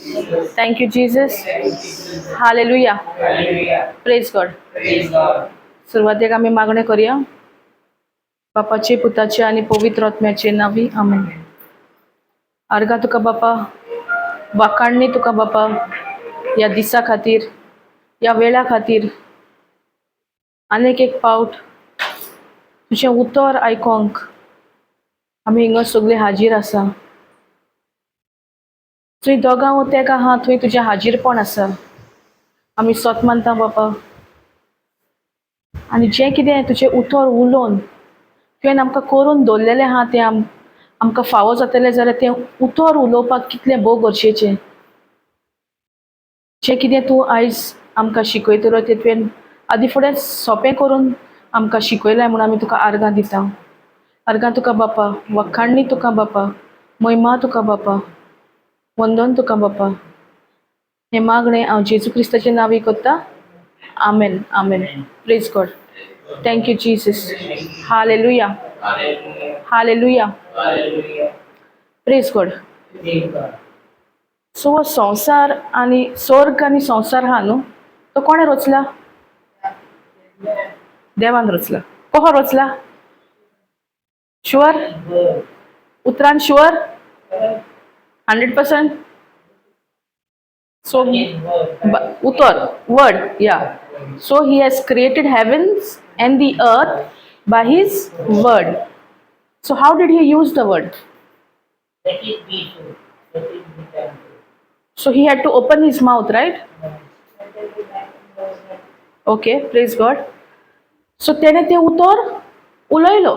Thank you, Jesus. Hallelujah. Praise God. सुरुवातीक आम्ही मागणे करूया. बापाचे, पुताचे आणि पवित्र आत्म्याचे नावी. आमेन. अर्गा तुका बापा, वाखाणणी तुका बापा, या दिसा खातीर, या वेळा खातीर. अनेक एक पावट तुझे उतर आयकोंक आम्ही हिंगा सगळे हाजीर आसा. थंय दोगां तेका आहा थंय तुजें हाजीरपण आसा. आमी सोत मानता बापा. आनी जें कितें तुजें उतर उलोवन तुवें आमकां करून दवरलेलें आहा तें आमकां फावो जातलें जाल्यार तें उतर उलोवपाक कितलें भोव गरजेचें. जें कितें तूं आयज आमकां शिकयतलो तें तुवें आदी फुडें सोंपें करून आमकां शिकयलां म्हणून आमी तुका आर्गां दिता. आर्गां तुका बापा, वखाणणी तुका बापा, महिमा तुका बापा, वंदन तुका बापा. हे मागणें हांव जेजू क्रिस्ताच्या नांवी करता. आमेन. आमेन. Praise God. Thank you Jesus. हालेलुया. हालेलुया. Praise God. सो संसार आणि स्वर्ग आणि संसार हा न्हू, तो कोणे रचला? देवान रचला. कहो रचला? Sure? उतरान sure? 100%? So, utar, word, yeah. So he has created heavens and the earth by his word. So how did he use the word? Let it be so. Let it be done. So he had to open his mouth, right? Okay, praise God. So तेणे ते उतर उलयलो.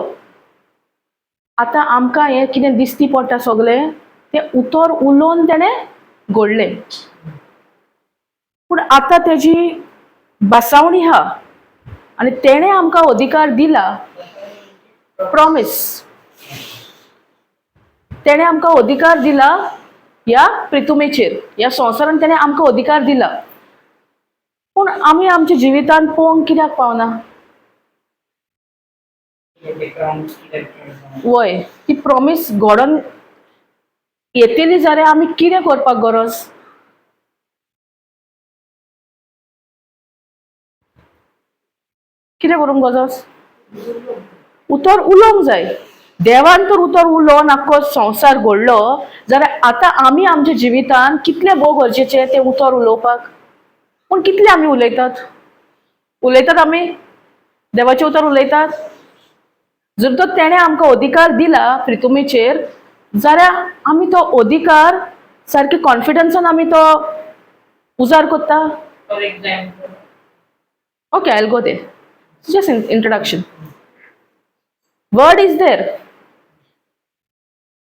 आता आमकां हें कितें दिसती पडटा सगळें तें उतर उलोवन तेणे घडलें. पूण आतां तेजी बासावणी हा आनी तेणे आमकां अधिकार दिला. प्रॉमिस. तेणे आमकां अधिकार दिला ह्या पृथ्वीचेर, ह्या संवसारान तेणे आमकां अधिकार दिला. पूण आमी आमच्या जिवितांत पळोवंक कित्याक पावना? वय ती प्रॉमिस घडोवन येतली जाल्यार आमी कितें करपाक गरज? कितें करूंक गरज? उतर उलोवंक जाय. देवान तर उतर उलोवन आख्खो संवसार घडलो जाल्यार आतां आमी आमच्या जिवितांत कितलें भोव गरजेचें तें उतर उलोवपाक. पूण कितलें आमी उलयतात? उलयतात आमी? देवाचें उतर उलयतात? जर तर तेणे आमकां अधिकार दिला पृथ्वीचेर जाल्यार आमी तो अधिकार सारके कॉन्फिडन्सान आमी तो उजार करता. For example, Okay, I'll go there. Just introduction. Word is there.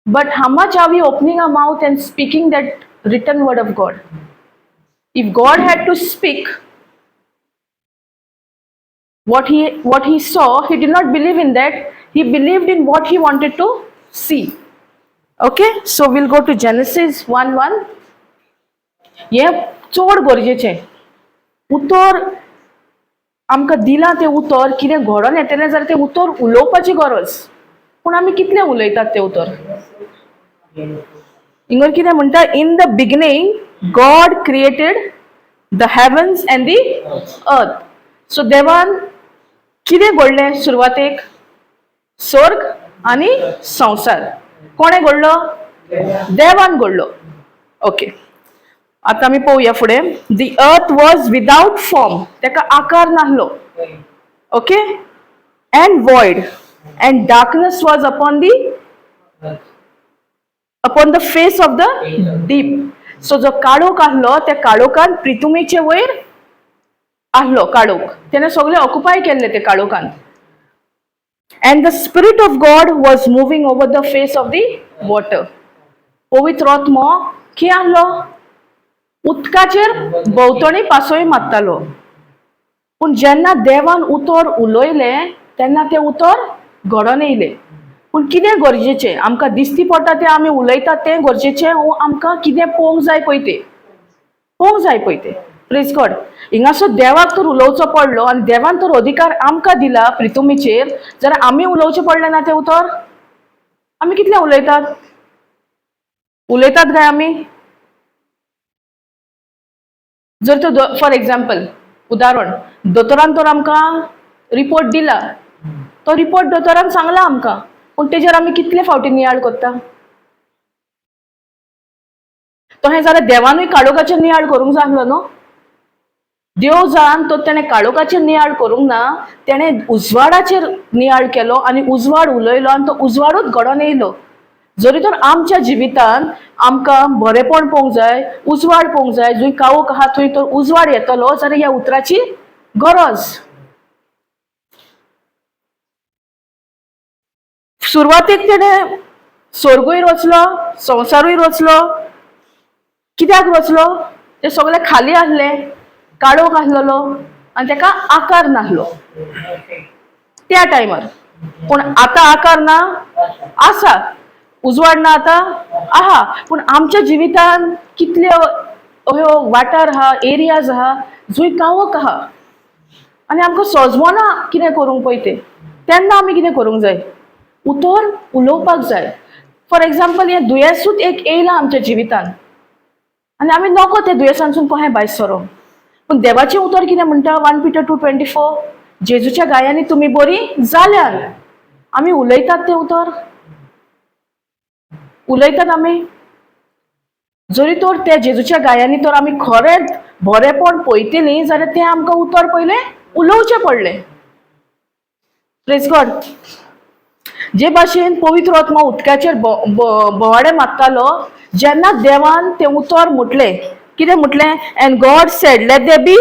But how much are we opening our mouth and speaking that written word of God? If God had to speak what he saw, he did not believe in that. He believed in what he wanted to see. Okay, so we'll go to Genesis 1:1. हे चड गरजेचें. उतर आमकां दिलां तें उतर कितें घडोवन येतलें जाल्यार तें उतर उलोवपाची गरज. पूण आमी कितलें उलयतात तें उतर? हिंगर कितें म्हणटा? In the beginning God created the heavens and the earth. So देवान कितें घडलें सुरवातेक? स्वर्ग आनी संवसार. कोणे घडलो? देवान घडलो. ओके, आतां आमी पळोवया फुडें. The earth was without form. तेका आकार नाहलो. Okay, and void and darkness was upon the face of the deep. So जो काळोख आहलो त्या काळोखान पृथ्वीचे वयर आहलो काळोख. तेणे सगळे ऑक्युपाय केल्ले ते काळोखान. And the Spirit of God was moving over the face of the water. पवित्र आत्मो खंय आहलो? उदकाचेर भोंवतणी पासोय मारतालो. पूण जेन्ना देवान उतर उलयलें तेन्ना तें उतर घडोवन येयलें. पूण कितें गरजेचें? आमकां दिसती पडटा तें आमी उलयतात तें गरजेचें वो आमकां कितें पळोवंक जाय पळय तें? पळोवंक जाय पळय तें. Praise God. हिंगासर देवाक तर उलोवचो पडलो आनी देवान तर अधिकार आमकां दिला पृथ्वीचेर जाल्यार आमी उलोवचें पडलें ना तें उतर? आमी कितलें उलयतात? उलयतात काय आमी? जर तो फॉर एक्झाम्पल उदाहरण दोतोरान तर आमकां रिपोर्ट दिला, तो रिपोर्ट दोतोरान सांगला आमकां, पूण तेजेर आमी कितले फावटी नियाळ करता? तो हे जाल्यार देवानूय काळोखाचेर नियाळ करूंक जाय आसलो न्हू. देव जावन तो तेणें काळोखाचेर नियाळ करूंक ना, तेणें उजवाडाचेर नियाळ केलो आनी उजवाड उलयलो आनी तो उजवाडूच घडोवन येयलो. जरी तर आमच्या जिवितान आमकां बरेपण पळोवंक जाय, उजवाड पळोवंक जाय, जंय काळोख आहा थंय तर उजवाड येतलो, जाल्यार ह्या उतराची गरज. सुरवातेक तेणें स्वर्गूय रचलो, संवसारूय रचलो. कित्याक रचलो? ते सगळे खाली आसले, काळोख आसलेलो आनी तेका आकार नासलो त्या टायमार. पूण आतां आकार ना, आसा. उजवाड ना आतां आहा. पूण आमच्या जिवितान कितले अह्यो वाठार आहा, एरियाज आहा जंय काळोख आहा आनी आमकां सजमना कितें करूंक पळय तें. तेन्ना आमी कितें करूंक जाय? उतर उलोवपाक जाय. फॉर एक्झाम्पल हें दुयेंसूच एक येयलां आमच्या जिवितान आनी आमी नको त्या दुयेंसांसून कशें भायर सरोंक. पूण देवाचें उतर कितें म्हणटा? 1 Peter 2:24 जेजूच्या गायांनी तुमी बरी जाल्यार. आमी उलयतात तें उतर? उलयतात आमी? जरी तर त्या जेजूच्या गायांनी तर आमी खरेंच बरेपण पळयतलीं जाल्यार तें आमकां उतर पयलें उलोवचें पडलें. Praise God. जे भाशेन पवित्र आत्मा उदकाचेर बोवाडे मारतालो, जेन्ना देवान तें उतर म्हटलें, कितें म्हटलें? And God said let there be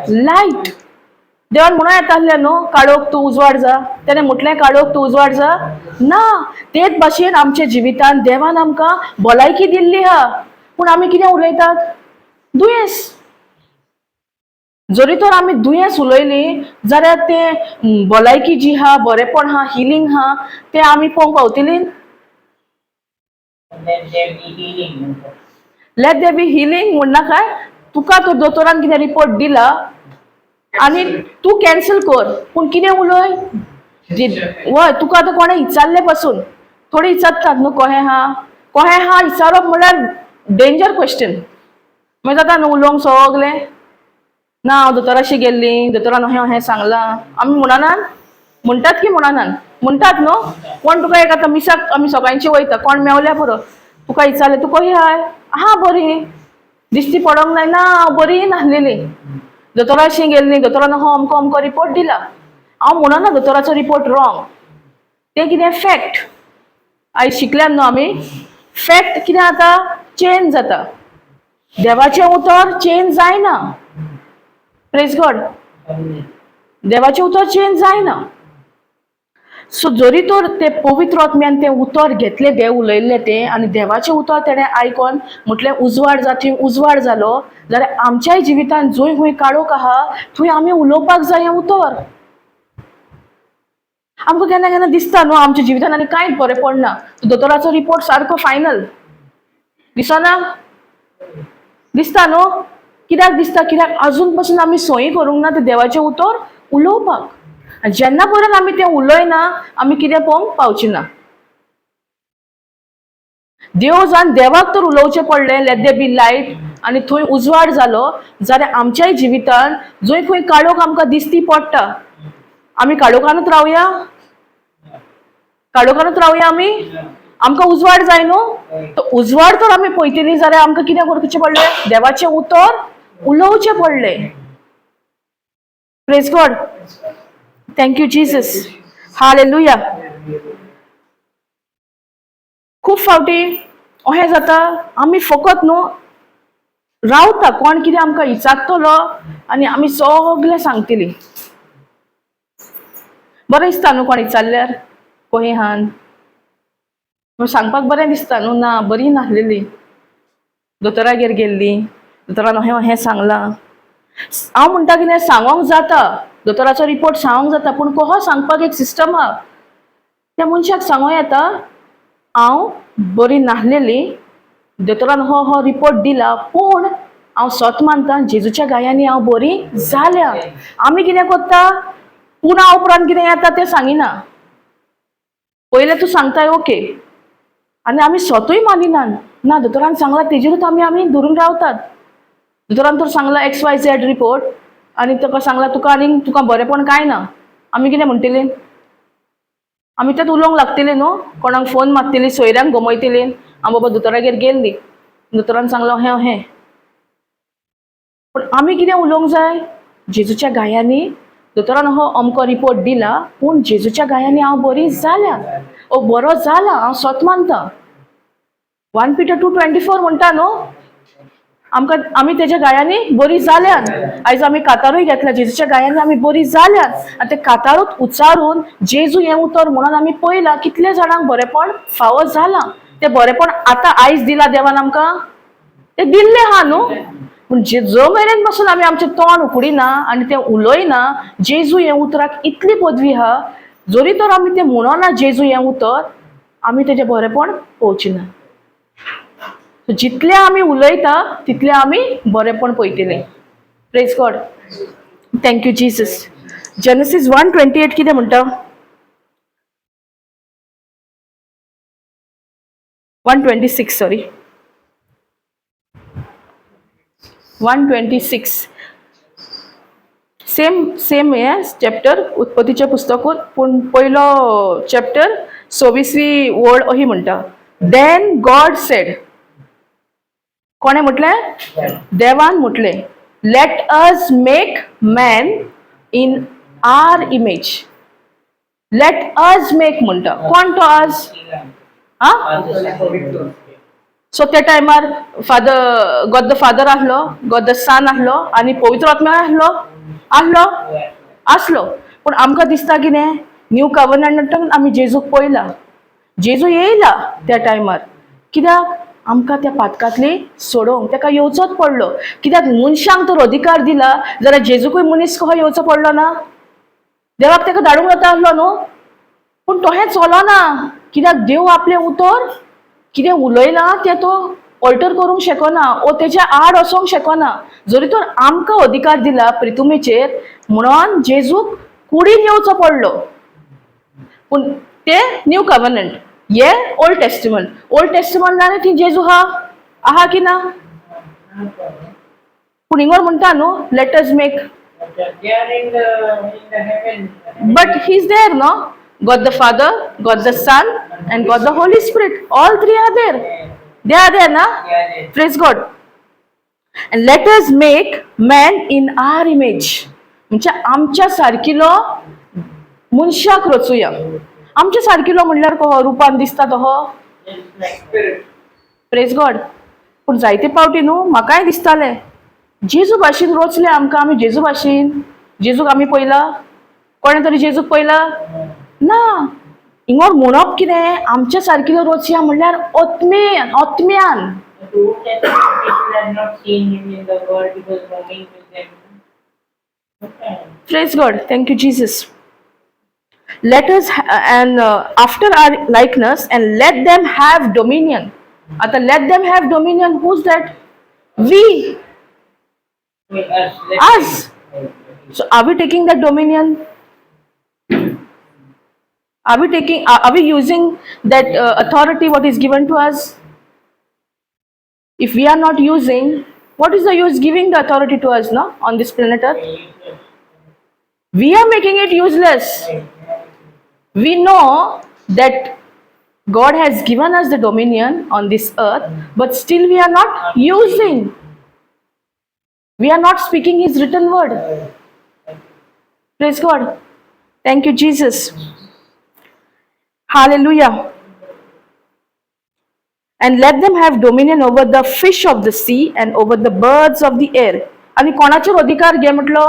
light. देवान म्हणून येतालें न्हू काळोख तूं उजवाड जा. तेणें म्हटलें काळोख तूं उजवाड जा? ना. तेच भाशेन आमच्या जिवितान देवान आमकां भलायकी दिल्ली आहा, पूण आमी कितें उलयतात? दुयेंस. जरी तर आमी दुयेंस उलयलीं जाल्यार तें भलायकी जी आहा, बरेपण आहा, हिलींग आहा, तें आमी पळोवंक पावतलीं? Let there be healing. Let there be healing म्हणना काय? तुका तो दोतोरान कितें रिपोर्ट दिला आनी तूं कॅन्सल कर, पूण कितें उलय? वय तुका आतां कोणें विचारले पासून थोडी विचारतात न्हू कहें आहा, कहें आहा विचारप म्हणल्यार डेंजर क्वेश्चन. मागीर जाता न्हू उलोवंक सगलें. ना हांव दोतोराशी गेल्लीं, दोतोरान अहें अहें सांगलां. आमी म्हणनात? म्हणटात की म्हणनात? म्हणटात न्हू. कोण तुका एक आतां मिसाक आमी सगळ्यांची वयता, कोण मेवल्या पुरो, तुका विचारलें तूं कशी आहाय? आहा बरी. दिश्टी पडोंक जाय? ना हांव बरी नासलेली. दोतोराशी गेल्लीं, दोतोरान हो अमको अमको रिपोर्ट दिला. हांव म्हणना दोतोराचो रिपोर्ट रॉंग. तें कितें फॅक्ट. आयज शिकल्यात न्हू आमी. फॅक्ट कितें जाता? चेंज जाता. देवाचें उतर चेंज जायना. Praise God. देवाचें उतर चेंज जायना. सो जरी तर ते पवित्र आत्म्यान तें उतर घेतलें, देव उलयल्लें तें, आनी देवाचें उतर तेणें आयकोन म्हटलें उजवाड जा, थंय उजवाड जालो, जाल्यार आमच्याय जिवितान जंय खंय काळोख आहा थंय आमी उलोवपाक जाय हें उतर. आमकां केन्ना केन्ना दिसता न्हू आमच्या जिवितान आनी कांयच बरें पडना, दोतोराचो रिपोर्ट सारको फायनल दिसना? दिसता न्हू? कित्याक दिसता? कित्याक आजून पासून आमी सोयी करूंक ना तें देवाचें उतर उलोवपाक. आनी जेन्ना पर्यंत आमी तें उलयना आमी कितें पळोवंक पावची ना. देव जावन देवाक तर उलोवचें पडलें लेट देयर बी लायट आनी थंय उजवाड जालो, जाल्यार आमच्याय जिवितान जंय खंय काळोख आमकां दिसती पडटा, आमी काळोखानूच रावया? काळोखानूच रावया आमी? आमकां उजवाड जाय न्हू? तो उजवाड तर आमी पळयतलीं जाल्यार आमकां कितें करचें पडलें? देवाचें उतर उलोवचें पडलें. Praise God. Thank you Jesus. Hallelujah. खूब फावटी अहें जाता आमी फकत न्हू रावता, कोण कितें आमकां विचारतलो आनी आमी सगलें सांगतलीं. बरें दिसता न्हू कोण विचारल्यार कहें आहान? सांगपाक बरें दिसता न्हू? ना बरी नासलेली, दोतोरागेर गेल्लीं, दोतोरान अहें अहें सांगलां. हांव म्हणटा कितें सांगोंक जाता, दोतोराचो रिपोर्ट सांगोंक जाता, पूण कसो सांगपाक एक सिस्टम आहा. त्या मनशाक सांगो येता हांव बरी नासलेली, दोतोरान हो हो रिपोर्ट दिला, पूण हांव स्वत मानता जेजूच्या गायांनी हांव बरी जाल्या. आमी कितें करता? पूण हांव उपरांत कितें येता तें सांगिना. पयलें तूं सांगताय ओके, आनी आमी स्वतूय मानिनात. ना दोतोरान सांगलां तेजेरूच आमी धरून रावतात. दोतोरान तर सांगला XYZ रिपोर्ट आनी ताका सांगला तुका बरेंपण कांय ना. आमी कितें म्हणटलीं? आमी तेंच उलोवंक लागतलीं न्हू. कोणाक फोन मारतलीं, सोयऱ्यांक गमयतलीं. हांव बाबा दोतोरागेर गेल्लीं. दोतोरान सांगलो हें. पण आमी कितें उलोवंक जाय? जेजूच्या गायांनी दोतोरान हो अमको रिपोर्ट दिला, पूण जेजूच्या गायांनी हांव बरी जाल्या. बरो जाला, हांव स्वत मानता. 1 Peter 2:24 म्हणटा न्हू, आमी तेज्या गायांनी बरी जाल्यात. आयज आमी कातारूय घेतल्या, जेजूच्या गायांनी आमी बरी जाल्यात. आनी ते कातारूच उच्चारून जेजू हें उतर म्हणून आमी पळयलां कितले जाणांक बरेपण फावो जालां. ते बरेपण आतां आयज दिलां देवान आमकां, ते दिल्लें आहा न्हू. पूण जो मेरेन पासून आमी आमचें तोंड उखडिना आनी तें उलयना जेजू हें उतराक इतली पदवी आहा, जरी तर आमी तें म्हणना जेजू हें उतर, आमी तेजें बरेपण पळोवचिना. जितलें आमी उलयता तितलें आमी बरेपण पळयतलीं. Praise God. Thank you Jesus. Genesis 1:28 कितें म्हणटा? 1:26 सॉरी 1:26 सेम हे चॅप्टर उत्पत्तीच्या पुस्तकांत, पूण पयलो चॅप्टर 26वी वड अही म्हणटा, देन गॉड सेड. कोणे म्हटलें? देवान म्हटलें, let us make man in are image. Let us make म्हणटा. कोण तो अस? सो त्या टायमार गॉड द फादर आहलो, गॉड द सन आहलो आनी पवित्र आत्मा आसलो. पूण आमकां दिसता कितें? न्यू कव्हर्नमेंटांत आमी जेजूक पळयला, जेजू येयला त्या टायमार. कित्याक? आमकां त्या पातकांतली सोडोवंक ताका येवचोच पडलो. कित्याक? मनशांक तर अधिकार दिला, जाल्यार जेजूकूय मनीस कहो येवचो पडलो ना? देवाक ताका धाडूंक जाता आसलो न्हू. पूण तोहें चलोना. कित्याक? देव आपलें उतर कितें उलयलां तें तो ऑल्टर करूंक शकना, तेच्या आड वचोंक शकना. जरी तर आमकां अधिकार दिला प्रितुमेचेर, म्हणून जेजूक कुडीन येवचो पडलो. पूण ते न्यू कव्हर्नमेंट, ये ओल्ड टेस्टिमंट. ओल्ड टेस्टिमंटान थंय जेजू आहा की ना? पूण हिंगोर म्हणटा न्हू, let us make. They are in the heaven. But he's there, no? God the Father, God the Son, and God the Holy Spirit. All three are there. They are there, na? They are there. Praise God. And let us make man in our image. म्हणजे आमच्या सारकिलो मनशाक रचुया. आमच्या सारकिलो म्हणल्यार कहो? रूपान दिसता तहो? It's like spirit. Praise God. पूण जायते पावटी न्हू म्हाकाय दिसतालें जेजू भाशेन रोचले आमकां, आमी जेजू भाशेन. जेजूक आमी पयला? कोणे तरी जेजूक पयला ना. हिंगोर म्हणप कितें? आमच्या सारकिलो रोचया म्हणल्यार आत्म्यान. The Old Testament people have not seen him in the world. He was roaming with them. Okay. Praise God. Thank you, Jesus. Let us after our likeness and let them have dominion. आता let them have dominion. Who's that? We. With us. Us. So are we taking that dominion? Are we using that authority what is given to us? If we are not using, what is the use giving the authority to us, no, on this planet Earth? We are making it useless. We know that God has given us the dominion on this earth, but still we are not using. We are not speaking His written word. Praise God. Thank you, Jesus. Hallelujah. And let them have dominion over the fish of the sea and over the birds of the air. आणि कोणाचेर अधिकार घे म्हटलो?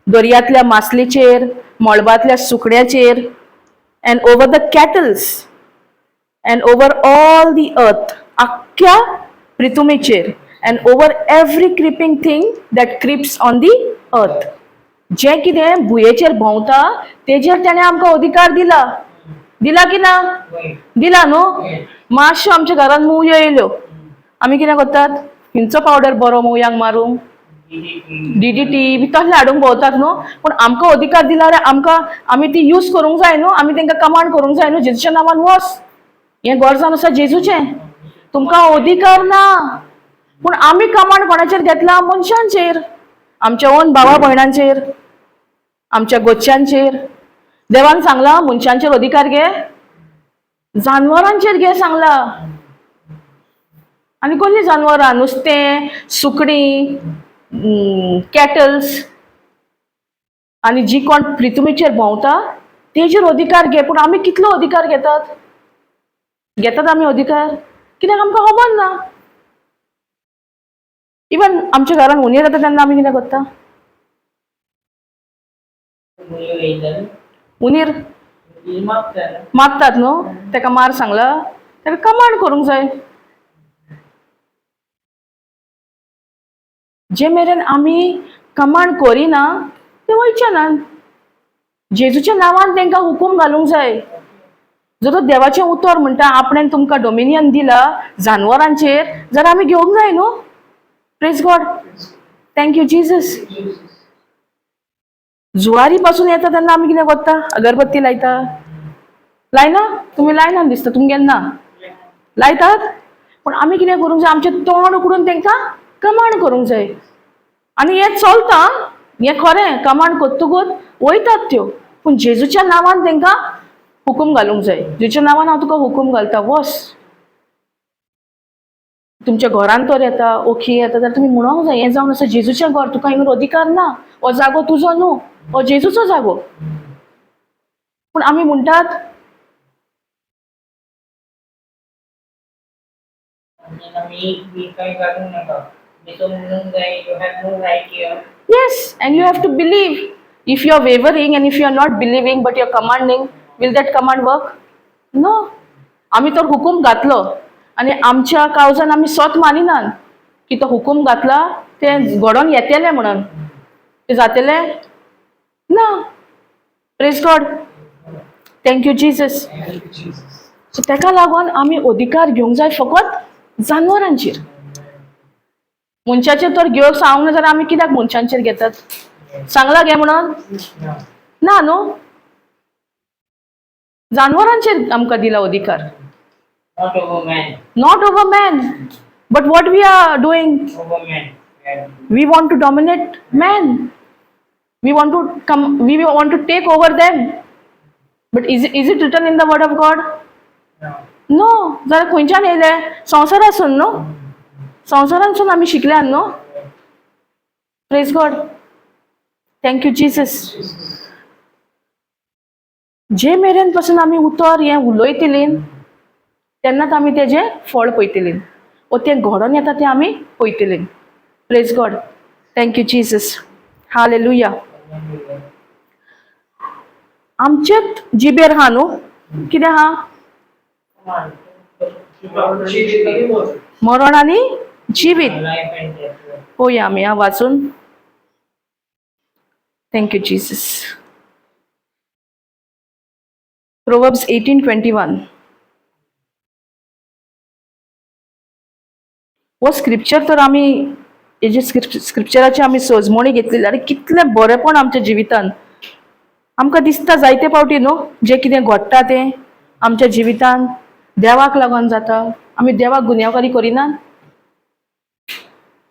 दर्यांतल्या मासलेचेर, मळबांतल्या सुकण्याचेर, and over the cattles, and over all the earth, आख्या पृथ्वीचेर, and over every creeping thing that creeps on the earth. जे कितें भुयेचेर भोंवता तेजेर तेणें आमकां अधिकार दिला की ना? दिला न्हू. मातशो आमच्या घरान मुवयो येयल्यो, आमी कितें करतात? खंयचो पावडर बरो मुवयांक मारूंक? DDT बी तसले हाडूंक भोंवतात न्हू. पूण आमकां अधिकार दिला रे, आमी ती यूज करूंक जाय न्हू. आमी तांकां कमांड करूंक जाय न्हू, जेजूच्या नांवान वच. हें गरजान आसा जेजूचें. तुमकां अधिकार ना. पूण आमी कमांड कोणाचेर घेतला? मनशांचेर, आमच्या ओन भावा भयणांचेर, आमच्या गोच्यांचेर. देवान सांगला मनशांचेर अधिकार घे, जानवरांचेर घे सांगला. आनी कसली जानवरां? नुस्तें, सुकणीं, कॅटल्स आनी जी कोण पृथ्वीचेर भोंवता तेजेर अधिकार घे. पूण आमी कितलो अधिकार घेतात? घेतात आमी अधिकार? कित्याक आमकां खबर ना. इवन आमच्या घरान हुंदीर येता तेन्ना आमी कितें करता? मुलं येतात. हुंदीर मागतात. मागतात न्हू, तेका मार सांगला, तेका कमांड करूंक जाय. जे मेरेन आमी कमांड करिना ते वयचे नात. जेजूच्या नांवान तांकां हुकूम घालूंक जाय. जर देवाचें उतर म्हणटा आपणें तुमकां डोमिनियन दिला जानवरांचेर, जाल्यार आमी घेवंक जाय न्हू. Praise God. Thank you Jesus. Zuari पासून येता तेन्ना आमी कितें करता? अगरबत्ती लायता. लायना? तुमी लायना दिसता, तुमगेर ना. लायतात? पूण आमी कितें करूंक जाय? आमचें तोंड उकडून तांकां कमांड करूंक जाय. आनी हें चलता, हें खरें. कमांड कोत्तूच वयतात त्यो. पूण जेजूच्या नांवान तांकां हुकूम घालूंक जाय. जेजूच्या नांवान हांव तुका हुकूम घालता, वच. तुमच्या घरान तर येता, ओखी येता, जाल्यार तुमी म्हणूंक जाय हें जावन आसा जेजूचें घर, तुका हिंगर अधिकार ना. हो जागो तुजो न्हू, हो जेजूचो जागो. पूण आमी म्हणटात मी काही घालूंक नाका. मी तो म्हणून जाय, you have no right here. yes, and you have to believe. If you are wavering and if you are not believing but you are commanding, will that command work? No. आमी तर हुकूम घातलो आनी आमच्या काळजान आमी स्वत मानिनात की तो हुकूम घातला तें घडोवन येतलें म्हणून. तें जातलें ना. Praise God. Thank you Jesus. So तेका लागून आमी अधिकार घेवंक जाय फकत जानवरांचेर. मनशाचेर तर घेवंक सांगूंक ना जाल्यार आमी कित्याक मनशांचेर घेतात? सांगला घे म्हणून? ना न्हू. जानवरांचेर आमकां दिला अधिकार. Not over man. Not over man. But what we are doing? Over man. Yeah. We want to dominate man. We want to come. We want to take over them. But is it written in the word of God? No. No. जाल्यार खंयच्यान येयलें? संवसारासून न्हू. संवसारांसून आमी शिकल्यात न्हू. Praise God. Thank you Jesus. जे मेरेन पासून आमी उतर हें उलयतलीं तेन्नाच आमी तेजें फळ पळयतलीं. वो तें घडोवन येता तें आमी पळयतलीं. Praise God. Thank you Jesus. हालेलुया. आमचेच जिबेर हा न्हू. कितें हा? मरण आनी जिवीत. Life and death. पळोवया आमी वाचून. Thank you Jesus. प्रोवर्ब्स 18:21. वो स्क्रिप्चर तर आमी हेजे स्क्रिप्चराची आमी सजमणी घेतलेली. आरे कितलें बरेपण आमच्या जिवितान. आमकां दिसता जायते फावटी न्हू जें कितें घडटा तें आमच्या जिवितान देवाक लागून जाता. आमी देवाक गुन्यांवकारी करिनात.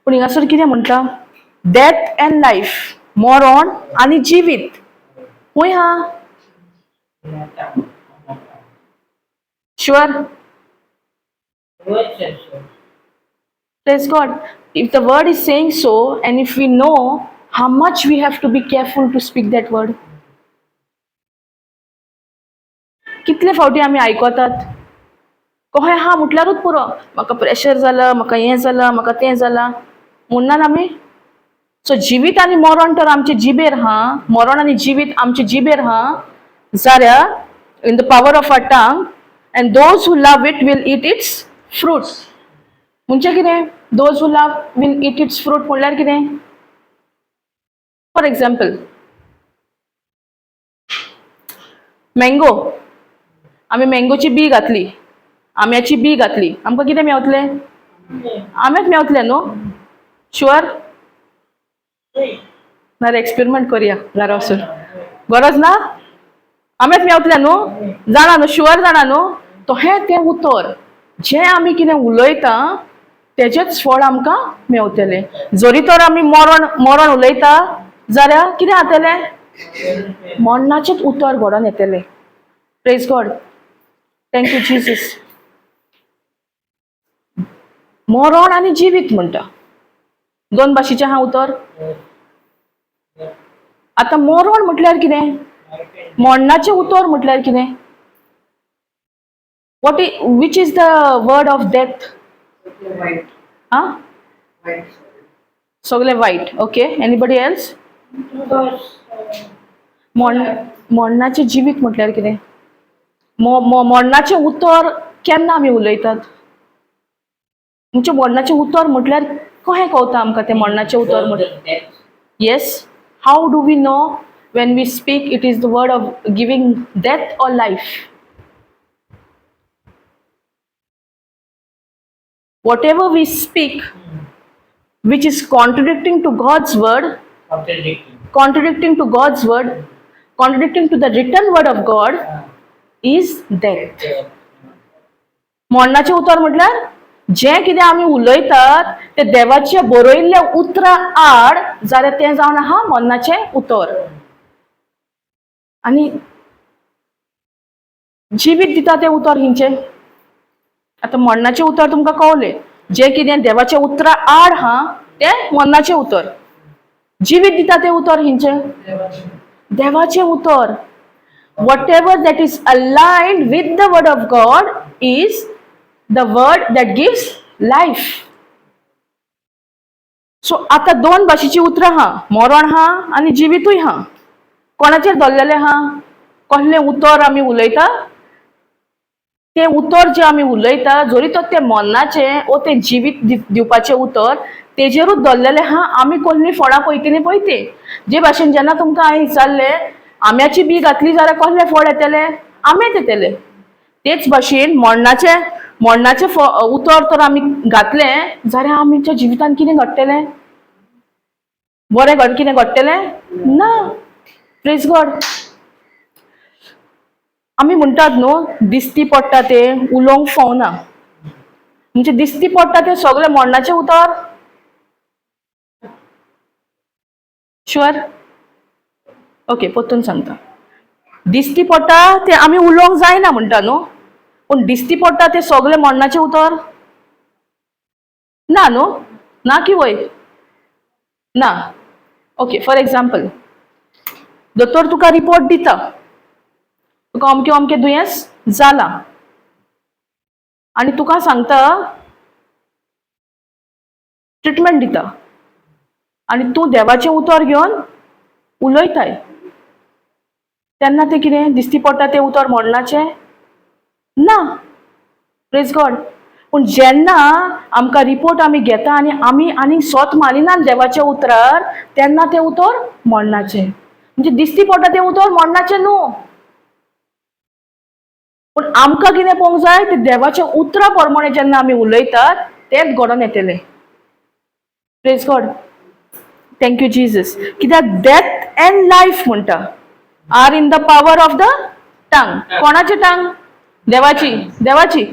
पूण हिंगासर कितें म्हणटा? डेथ एंड लायफ, मरण आनी जिवीत खूंय हा? Sure? Word says so. Praise God. If the word is saying so, and if we know how much we have to be careful to speak that word. कितले फावटी आमी आयकतात कहें हा म्हटल्यारूच पुरो. म्हाका प्रेशर जाला, म्हाका हें जाला, म्हाका तें जाला म्हणनात आमी. सो जिवीत आनी मरण तर आमचे जिबेर हा. मरण आनी जिवीत आमचे जिबेर हा. जाल्यार in the power of our tongue, and those who love it will eat its fruits. म्हणजे कितें? those who love will eat its fruit म्हणल्यार कितें? For example mango. आमी मँगोची बी घातली, आम्याची बी घातली, आमकां कितें मेवतलें? आंबेच मेवतलें न्हू. शुअर? नाल्यार एक्सपेरिमेंट करया घरा वचून. गरज ना? आंबेच मेवतलें न्हू. जाणा न्हू? शुअर जाणा न्हू? तो हें तें उतर जें आमी कितें उलयता तेजेच फळ आमकां मेवतले. जरी तर आमी मरण उलयता जाल्यार कितें जातलें? मरणाचेच उतर घडोवन येतले. Praise God. Thank you Jesus. मरण आनी जिवीत म्हणटा दोन भाशेचे आहा उतर. आतां मरण म्हटल्यार कितें? मरणाचें उतर म्हटल्यार कितें? which is the word of death? White. हा White. सगळे वाईट. Okay, anybody else? मरणाचे जिवीत म्हटल्यार कितें? मरणाचे उतर केन्ना आमी उलयतात? म्हणजे मरणाचे उतर म्हटल्यार कशें कळटा आमकां तें मरणाचें उतर म्हटल्यार? Yes. How do we know when we speak it is the word of giving death or life? Whatever we speak which is contradicting to God's word, contradicting to God's word, contradicting to the written word of God is death. मरणाचे उतर म्हटल्यार जे कितें आमी उलयतात ते देवाचे बरयल्ले उतरा आड जाल्यार तें जावन आहा मरणाचें उतर. आनी जिवीत दिता तें उतर खंयचें? आतां मरणाचें उतर तुमकां कळलें. जे कितें देवाच्या उतरा आड आहा तें मरणाचें उतर. जिवीत दिता तें उतर खंयचें? देवाचें उतर. Whatever that is aligned with the word of God is the word that gives life. सो आतां दोन भाशेची उतरां आहा, मरण आहा आनी जिवीतूय आहा. कोणाचेर धरलेलें आहा? कसलें उतर आमी उलयता तें उतर जें आमी उलयता जरी तर तें मरणाचें ओ तें जिवीत दिवपाचें उतर तेजेरूच धरलेलें आहा. आमी कसलीं फळां पळयतलीं पळय तें. जे भाशेन जेन्ना तुमकां हांवें विचारलें आंब्याची बी घातली जाल्यार कसलें फळ येतलें? आंबेच येतले. तेच भाशेन मरणाचें उतर तर आमी घातलें जाल्यार आमच्या जिवितान कितें घडटलें? बरें कितें घडटलें? ना. Praise God. आमी म्हणटात न्हू दिसती पडटा तें उलोवंक फावना. म्हणजे दिसती पडटा तें सगळें मरणाचें उतर? शुअर? ओके, परतून सांगता. दिसती पडटा तें आमी उलोवंक जायना म्हणटा न्हू, पूण दिसती पडटा तें सगळें मरणाचें उतर? ना न्हू. ना की वय? ना. ओके, फॉर एग्जाम्पल दोतोर तुका रिपोर्ट दिता तुका अमकें अमकें दुयेंस जालां आनी तुका सांगता ट्रिटमेंट दिता आनी तूं देवाचें उतर घेवन उलयताय तेन्ना तें कितें? दिसती पडटा तें उतर मरणाचें? ना. Praise God. पूण जेन्ना आमकां रिपोर्ट आमी घेता आनी आमी आनीक सोत मारिनात देवाच्या उतरार तेन्ना तें उतर मरणाचें. म्हणजे दिसती पडटा तें उतर मरणाचें न्हू, पूण आमकां कितें पळोवंक जाय? तें देवाच्या उतरा प्रमाणे जेन्ना आमी उलयतात तेंच घडोवन येतलें. Praise God. Thank you Jesus. कित्याक डेथ एंड लायफ म्हणटा are in the power of the tongue. कोणाची टंग? देवाची. देवाची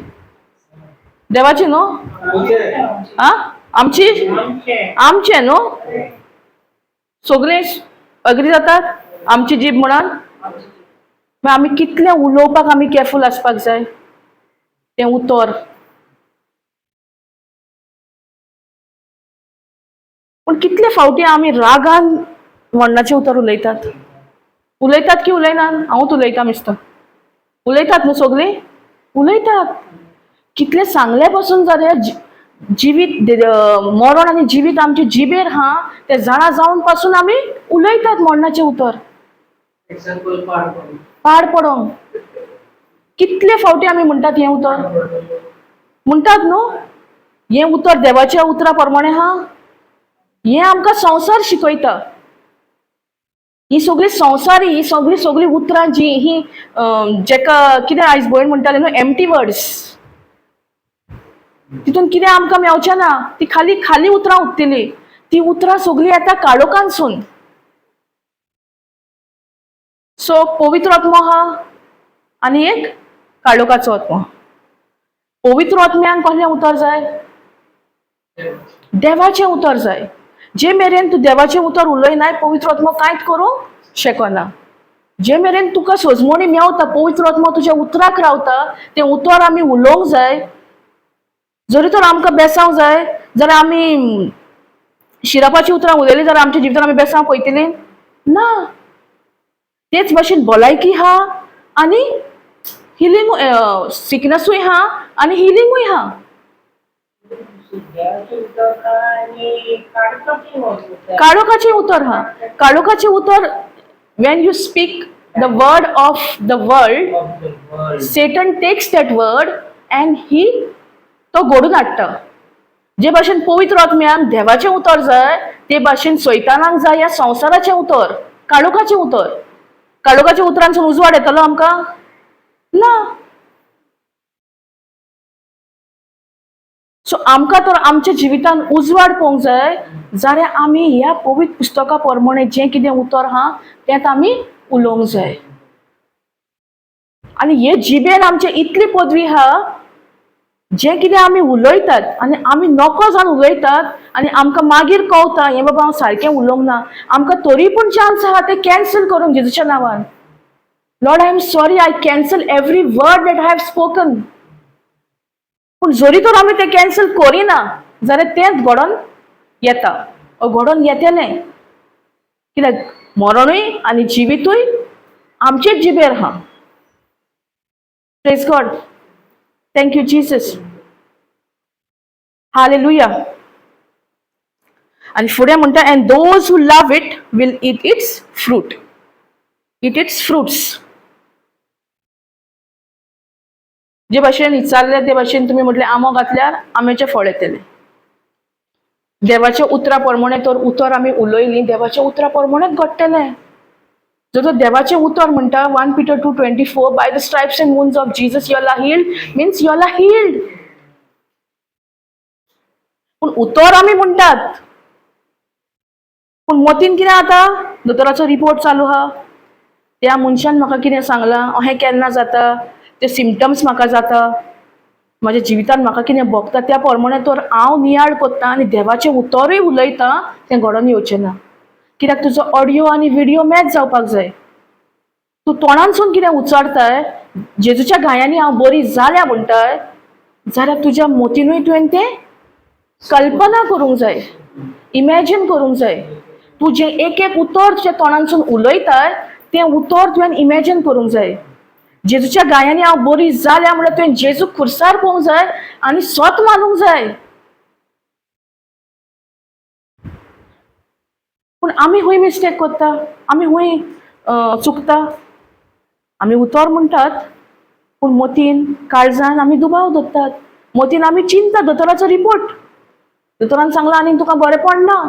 देवाची न्हू. आ आमची? आमचें न्हू. सगळीं अग्री जातात आमची जीब म्हणून. मागीर आमी कितलें उलोवपाक आमी केअरफूल आसपाक जाय तें उतर. पूण कितले फावटी आमी रागान मरणाचें उतर उलयतात? उलयतात की उलयनात? हांवूच उलयता मिस्टर. उलयतात न्हू सगळीं? उलयतात. कितले सांगले पासून जाल्यार जिवीत मरण आनी जिवीत आमचे जिबेर आहा ते जाणा जावन पासून आमी उलयतात मरणाचें उतर. एक्झाम्पल पाड पडोंक. कितले फावटी आमी म्हणटात हें उतर? म्हणटात न्हू हें उतर देवाच्या उतरा प्रमाणे आहा. हें आमकां संवसार शिकयता. ही सगळी संवसारी ही सगळी उतरां जी ही जेका कितें आयज भयण म्हणटाले न्हू एम्प्टी वर्ड्स तितून कितें आमकां मेवचें ना. ती खाली खाली उतरां उरतलीं. ती उतरां सगळीं येता काळोखानसून. सो पवित्र आत्मो आहा आनी एक काळोखाचो आत्मो. पवित्र आत्म्यांक कसलें उतर जाय? देवाचें उतर जाय. जे मेरेन तूं देवाचें उतर उलयनाय पवित्र आत्मा कांयच करूंक शकना. जे मेरेन तुका सजमणी मेवता पवित्र आत्मा तुज्या उतराक रावता तें उतर आमी उलोवंक जाय. जरी तर आमकां बेसांव जाय जाल्यार आमी शिरापाची उतरां उलयलीं जाल्यार आमच्या जिवितान आमी बेसांव पळयतलीं ना. तेच भाशेन भलायकी हा आनी हिलिंग सिकनसूय हा आनी हिलिंगूय हा. देवाचे उतर आणि काढपाचे उतर. काळोखाचे उतर हा. काळोखाचे उतर when you speak the word of the world, Of the world. Satan takes that word and he तो घडून हाडटा. जे भाशेन पवित्र आत्म्याक देवाचें उतर जाय ते भाशेन सैतानाक जाय ह्या संवसाराचें उतर, काळोखाचें उतर. काळोखाच्या उतरांसून उजवाड येतलो आमकां ना. सो आमकां तर आमच्या जिवितान उजवाड पळोवंक जाय जाल्यार आमी ह्या पवित्र पुस्तका प्रमाणे जें कितें उतर हा तें आमी उलोवंक जाय. आनी हे जिबेन आमचे इतली पदवी हा जें कितें आमी उलयतात आनी आमी नको जावन उलयतात आनी आमकां मागीर कळटा हें बाबा हांव सारकें उलोवंक ना, आमकां तरी पूण चान्स आहा तें कॅन्सल करूंक जेजूच्या नांवान. Lord I am sorry, I cancel every word that I have spoken. पूण जरी तर आमी तें कॅन्सल करिना जाल्यार तेंच घडोवन येता, घडोवन येतलें. कित्याक मरणूय आनी जिवितूय आमचेच जिबेर हा. Praise God. Thank you Jesus. हालेलुया. आणि फुडें म्हणटा and those who love it will eat its fruit. Eat its fruits. जे भाशेन विचारले ते भाशेन तुमी म्हटले आंबो घातल्यार आंब्याचें फळ येतलें. देवाच्या उतरा प्रमाणे तर उतर आमी उलयलीं देवाच्या उतरा प्रमाणेच घडटलें. जो देवाचें उतर म्हणटा 1 Peter 2:24 by the stripes and wounds of Jesus you are healed means you are healed. पूण उतर आमी म्हणटात पूण मतीन कितें जाता? दोतोराचो रिपोर्ट चालू आहा, त्या मनशान म्हाका कितें सांगलां, अहें केन्ना जाता, ते सिम्पटम्स म्हाका जाता, म्हाज्या जिवितान म्हाका कितें भोगता त्या प्रमाणे तर हांव नियाळ कोत्ता आनी देवाचें उतरूय उलयता तें घडोवन येवचें ना. कित्याक तुजो ऑडियो आनी व्हिडिओ मॅच जावपाक जाय. तूं तोंडानसून कितें उच्चारताय जेजूच्या गायांनी हांव बरी जाल्या म्हणटाय जाल्यार तुज्या मतीनूय तुवें तें कल्पना करूंक जाय, इमॅजिन करूंक जाय. तूं जें एक एक उतर तुज्या तोंडानसून उलयताय तें उतर तुवें इमॅजिन करूंक जाय. जेजूच्या गायांनी हांव बरी जाल्या म्हणल्यार तुवें जेजू खुर्सार पळोवंक जाय आनी स्वत मानूंक जाय. पूण आमी हूंय मिस्टेक करता, आमी हूंय चुकता. आमी उतर म्हणटात पूण मतीन काळजान आमी दुबाव धरतात. मतीन आमी चिंता दोतोराचो रिपोर्ट, दोतोरान सांगलां आनीक तुका बरें पडना.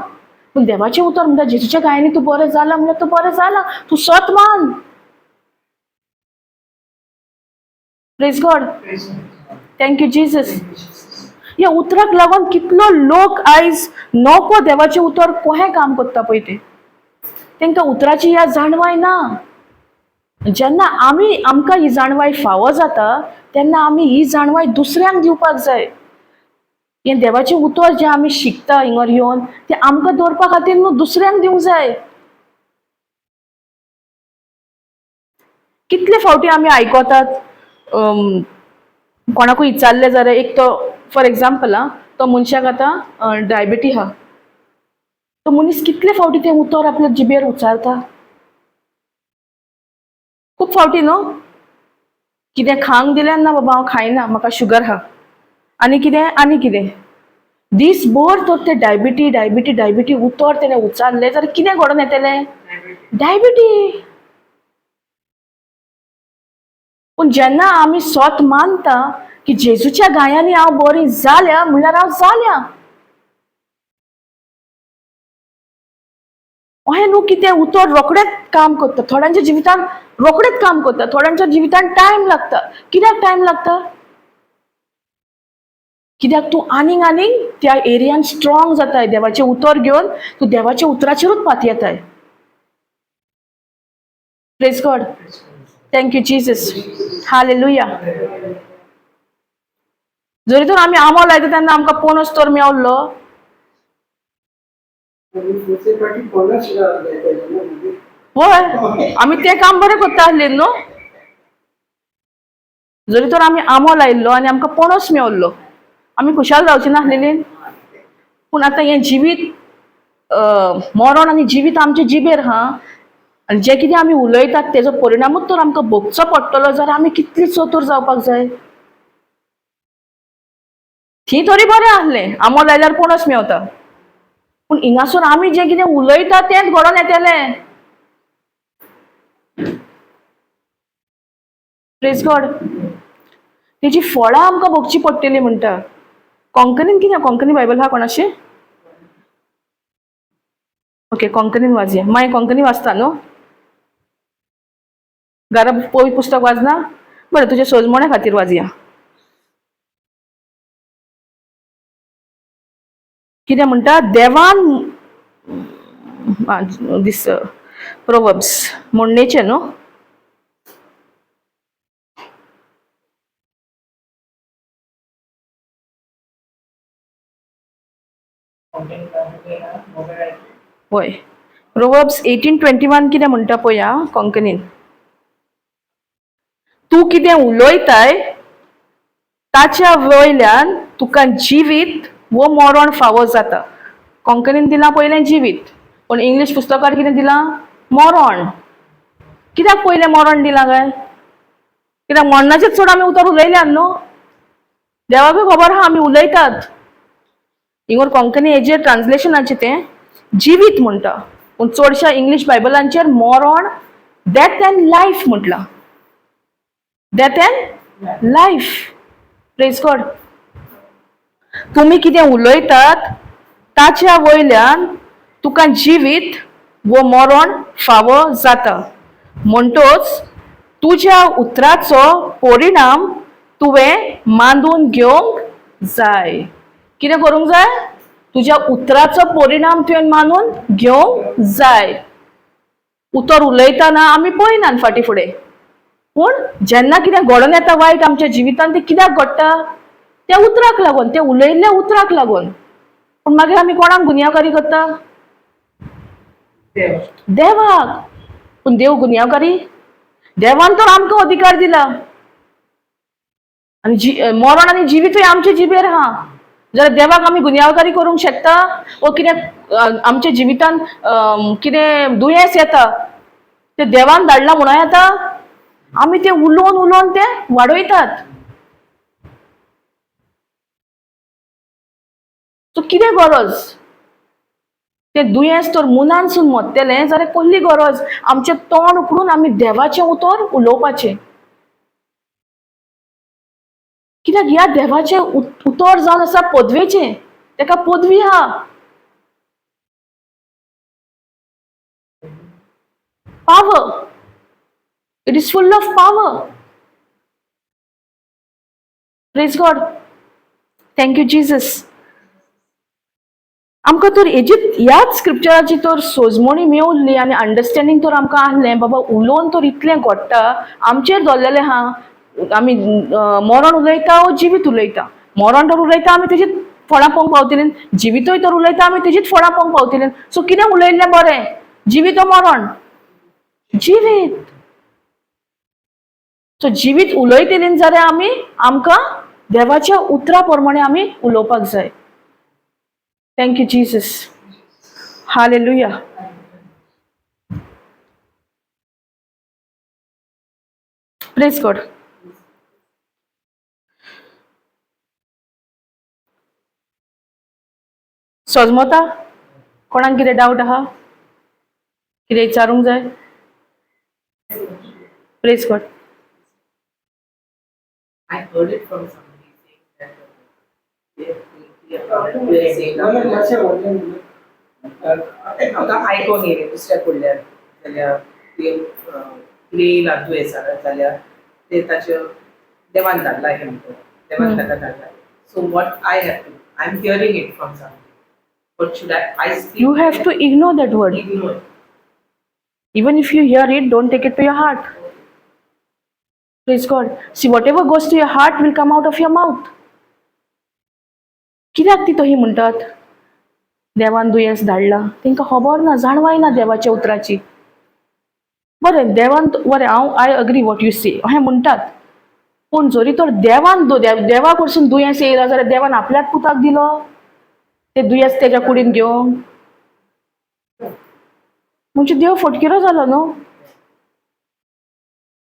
पूण देवाचें उतर म्हणटा जेजूच्या गायांनी तूं बरें जालां म्हणल्यार तूं बरें जालां, तूं स्वत मान. Praise God. Thank you Jesus. ह्या उतराक लागून कितलो लोक आयज नको देवाचें उतर कोहें काम करता पळय ते तांकां उतराची ह्या जाणवाय ना. जेन्ना आमकां ही जाणवाय फावो जाता तेन्ना आमी ही जाणवाय दुसऱ्यांक दिवपाक जाय. हें देवाचें उतर जें आमी शिकता हिंगर येवन तें आमकां दवरपा खातीर न्हू दुसऱ्यांक दिवंक जाय. कितले फावटी आमी आयकतात कोणाकूय विचारलें जाल्यार एक तो फॉर एग्जाम्पल तो मनशाक आतां डायबिटी आहा, तो मनीस कितले फावटी तें उतर आपल्या जिबेर उच्चारता. खूब फावटी न्हू. कितें खावंक दिलें ना बाबा हांव खायना म्हाका शुगर आहा आनी कितें दीसभर तर तें डायबिटी उतर तेणें उच्चारलें जाल्यार कितें घडोवन येतलें? डायबिटी. पूण जेन्ना आमी स्वत मानता की जेजूच्या गायांनी हांव बरी जाल्या म्हणल्यार हांव जाल्या, अहें न्हू की तें उतर रोखडेंच काम करता. थोड्यांच्या जिवितान रोखडेंच काम करता, थोड्यांच्या जिवितान टायम लागता. कित्याक टायम लागता? कित्याक तूं आनीक त्या एरियान स्ट्रॉंग जाताय. देवाचें उतर घेवन तूं देवाच्या उतराचेरूच पात येताय. Praise God. Thank you Jesus. हालेलुया. जरी तर आमी आमो लायता तेन्ना आमकां पणस तर मेवल्लो. दुसरे फाटी पन्नास लायताले ना म्हणजे होय, आमी तें काम बरें करता आसले न्हू. जरी तर आमी आमो लायिल्लो आनी आमकां पणस मेवल्लो, आमी खुशाल जावची नासलेली. पूण आतां हें जिवीत, मरण आनी जिवीत आमचे जिबेर हा. आनी जें कितें आमी उलयतात तेजो परिणामूच तर आमकां भोगचो पडटलो, जाल्यार आमी कितली चतूर जावपाक जाय. थी तरी बरें आसलें, आमो लायल्यार पणस मेवता. पूण हिंगासर आमी जें कितें उलयता तेंच घडोवन येतलें. Praise God. तेजी फळां आमकां भोगची पडटलीं म्हणटा. कोंकणीन कितें, कोंकणी बायबल आहा कोणाशी? ओके, कोंकणीन वाचया. माय कोंकणी वाचता न्हू? घरा पवित्र पुस्तक वाचना? बरें, तुजे सोजमोण्या खातीर वाचया. कितें म्हणटा? देवान दीस प्रोवर्ब्स म्हणणेचें न्हू? होय, प्रोवर्ब्स 18:21 कितें म्हणटा पळया कोंकणीन. तूं कितें उलयताय ताच्या वयल्यान तुका जिवीत वो मरण फावो जाता. कोंकणीन दिलां पयलें जिवीत, पण इंग्लीश पुस्तकार कितें दिलां? मरण. कित्याक पयलें मरण दिलां काय? कित्याक मरणाचेच चड आमी उतर उलयल्यात न्हू. देवाकूय खबर आहा आमी उलयतात. हिंगर कोंकणी हेजेर ट्रान्सलेशनाचें तें जिवीत म्हणटा, पूण चडशा इंग्लीश बायबलांचेर मरण, डेथ एंड लायफ म्हटलां. Death and life. Praise God. तुमी कितें उलयतात ताच्या वयल्यान तुका जिवीत वो मरण फावो जाता. म्हणटोच तुज्या उतराचो परिणाम तुवें मांडून घेवंक जाय. कितें करूंक जाय? तुज्या उतराचो परिणाम तुवें मानून घेवंक जाय. उतर उलयतना आमी पळयनात फाटीं फुडें, पूण जेन्ना कितें घडोवन येता वायट आमच्या जिवितांत, तें कित्याक घडटा? त्या उतराक लागून, त्या उलयल्ल्या उतराक लागून. पूण मागीर आमी कोणाक गुन्यांवकारी करता? देवाक. पूण देव गुन्यांवकारी? देवान तर आमकां अधिकार दिला. आनी मरण आनी जिवीतूय आमचे जिबेर आहा. जाल्यार देवाक आमी गुन्यांवकारी करूंक शकता? वो कितें आमच्या जिवितांत कितें दुयेंस येता तें देवान धाडलां म्हणून येता? आमी तें उलोवन उलोवन तें वाडयतात. सो कितें गरज? तें दुयेंस तर मुनानसून मरतलें जाल्यार कसली गरज आमचें तोंड उकडून आमी देवाचें उतर उलोवपाचें. कित्याक ह्या देवाचें उतर जावन आसा पदवेचें. तेका पदवी आहा. Power. It is full of power. Praise God. Thank you, Jesus. आमकां तर ह्याच स्क्रिप्चराची तर सोजमणी मेवल्ली आनी अंडरस्टँडींग तर आमकां आसलें. बाबा उलोवन तर इतलें घडटा, आमचेर धरलेलें आहा. आमी मरण उलयता वो जिवीत उलयता. मरण तर उलयता आमी तेजीच फळां पळोवंक पावतलीं. जिवीतूय तर उलयता आमी तेजीच फळां पळोवंक पावतलीं. सो कितें उलयल्लें बरें? जिवीत वो मरण? जिवीत. सो जिवीत उलयतलीं जाल्यार आमकां देवाच्या उतरा प्रमाणे आमी उलोवपाक जाय. Thank you, Jesus. Hallelujah. Praise God. सोजमोता? कोणाक कितें डावट आहा? कितें विचारूंक जाय? Praise God. I heard it from somebody saying that they are saying आतां आयकोन येयलें दुसऱ्या कडल्यान जाल्यार ते कितें येयला दुयेंसां जाल्यार ते ताचे देवान धाडला हें म्हणटा. देवान ताका धाडला. So what I have to, I am hearing it from somebody. What should I speak? You have to ignore that word. Ignore. Even if you hear it, don't take it to your heart. Praise God. See, whatever goes to your heart will come out of your mouth. कित्याक ती तशी म्हणटात देवान दुयेंस धाडला तांकां खबर ना, जाणवाय ना देवाच्या उतराची. बरें देवान बरें हांव आय अग्री वॉट यू से अशें म्हणटात, पूण जरी तर देवान देवा कडसून दुयेंस येयला जाल्यार देवान आपल्याच पुताक दिलो ते दुयेंस तेज्या कुडीन घेवंक. म्हणजे देव फटकिरो जालो न्हू.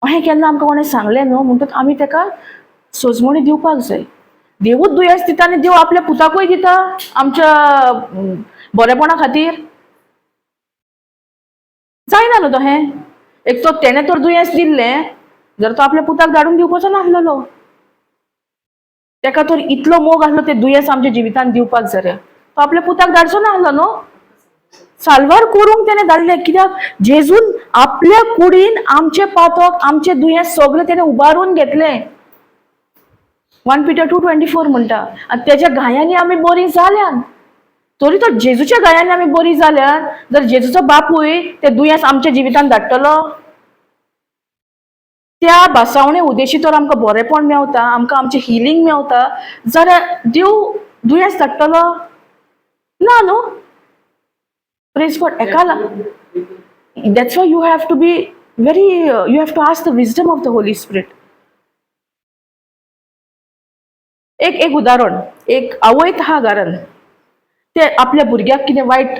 अशें केन्ना आमकां कोणें सांगलें न्हू म्हणटच आमी ताका सोजमणी दिवपाक जाय. देवूच दुयेंस दिता आनी देव आपल्या पुताकूय दिता आमच्या बरेपणा खातीर. जायना न्हू तशें. एक तो तेणें तर दुयेंस दिल्लें जर तो आपल्या पुताक धाडून दिवपाचो नासलेलो. ताका तर इतलो मोग आसलो ते दुयेंस आमच्या जिवितांत दिवपाक जाल्यार तो आपल्या पुताक धाडचो नासलो न्हू. साल्वार करूंक तेणें धाडलें. कित्याक जेजून आपल्या कुडीन आमचे पातक आमचे दुयेंस सगळें तेणें उबारून घेतलें. 1 Peter 2:24 म्हणटा. आनी तेज्या गायांनी आमी बरीं जाल्यान. तरी तर जेजूच्या गायांनी आमी बरीं जाल्यान जर जेजूचो बापूय ते दुयेंस आमच्या जिवितांत धाडटलो. त्या भासावणे उद्देशी तर आमकां बरेपण मेवता, आमकां आमचें हिलींग मेवता जाल्यार देव दुयेंस धाडटलो ना न्हू. Praise God. एका that's why you have to be very you have to ask the wisdom of the Holy Spirit. एक उदाहरण. एक आवयत आहा घरान ते आपल्या भुरग्याक कितें वायट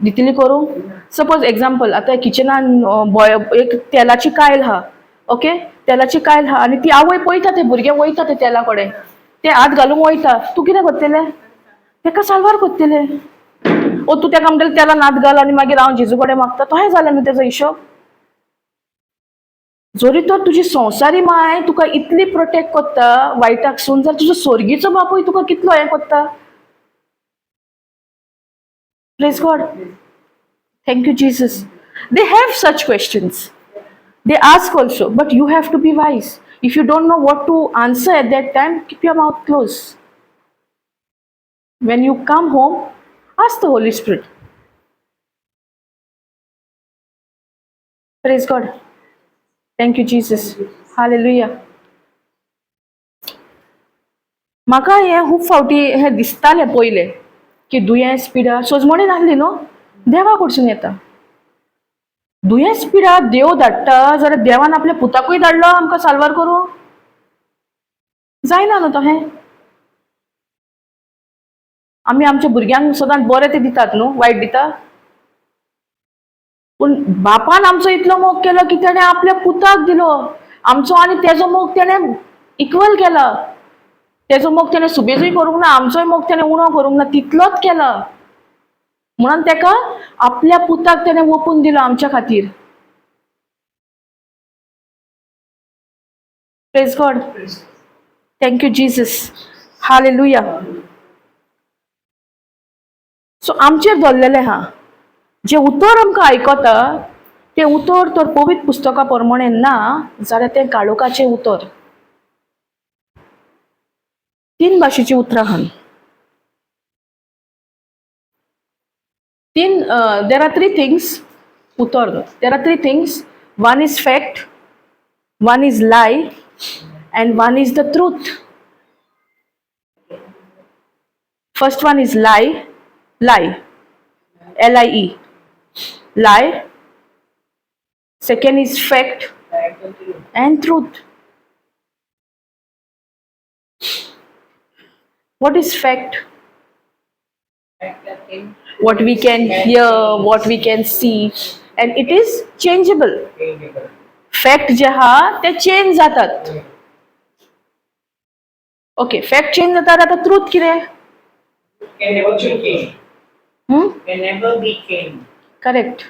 दितली करूंक. सपोज एग्जाम्पल आतां किचनान एक तेलाची कायल आहा. ओके तेलाची कायल आहा आनी ती आवय पळयता ते भुरगें वयता ते तेला कडेन ते हात घालूंक वयता. तूं कितें करतलें? ताका साल्वार करतलें. ओ तूं ताका म्हणटलें तेलान हात घाल आनी मागीर हांव जेजू कडेन मागता. तोहें जालें न्हू तेजो हिशोब. जरी तर तुजी संवसारी माय तुका इतली प्रोटेक्ट करता वायटाकसून जाल्यार तुजो स्वर्गीचो बापूय तुका कितलो हें करता. Praise God. Thank you, Jesus. They have such questions. They ask also, but you have to be wise. If you don't know what to answer at that time, keep your mouth closed. When you come home, ask the Holy Spirit. Praise God. Thank you, Jesus. Hallelujah. म्हाका हें खूब फावटी हें दिसतालें पयलें की दुयेंस पिडा सोजमणी नासली न्हू देवा कडसून येता. दुयेंस पिडा देव धाडटा जाल्यार देवान आपल्या पुताकूय धाडलो आमकां साल्वार करूंक. जायना न्हू तशें. आमी आमच्या भुरग्यांक सदांच बरें ते दितात न्हू वायट दिता. पूण बापान आमचो इतलो मोग केलो की तेणें आपल्या पुताक दिलो. आमचो आनी तेजो मोग तेणें इक्वल केला. तेजो मोग तेणें सुबेजूय करूंक ना, आमचोय मोग तेणें उणो करूंक ना, तितलोच केला. म्हणून ताका आपल्या पुताक तेणें ओपून दिलो आमच्या खातीर. Praise God. Thank you Jesus. हालेलुया. सो आमचेर धरलेलें आहा जे उतर आमकां आयकता तें उतर तर पवित्र पुस्तका प्रमाणे ना जाल्यार तें काळोखाचें उतर. 3 भाशेची उतरां आहात. There are 3 things. Utor. There are 3 things. One is fact, one is lie, and one is the truth. First one is lie, lie, L-I-E, lie. Second is fact and truth. What is fact? What we can hear, what we can see, and it is changeable. Fact जे आहा ते change जातात. Okay fact change जातात. आता truth कितें? Can never be changed. Can never be changed. Correct.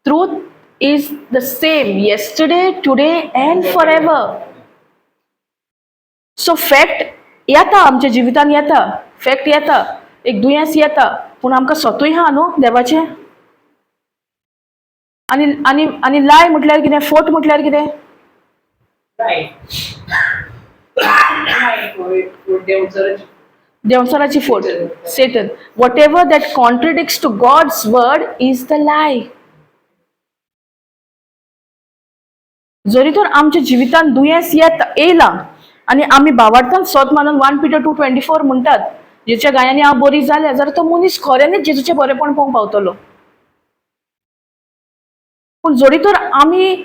Truth is the same yesterday, today and forever. So fact येता आमच्या जिवितान येता. Fact येता. एक दुयेंस येता पूण आमकां सतूय हा न्हू देवाचें. आनी आनी आनी लाय म्हटल्यार कितें? फोट म्हटल्यार कितें? Right. देवचाराची photo. Satan. Whatever that contradicts to God's word is the lie. जरी तर आमच्या जिवितान दुयेंस येयला आनी आमी भावार्थान सत मानून 1 Peter 2:24 म्हणटात जेच्या गायांनी हांव बरी जालें जाल्यार तो मनीस खऱ्यांनीच जेजूचें बरेपण पळोवंक पावतलो. पूण जोरी तर आमी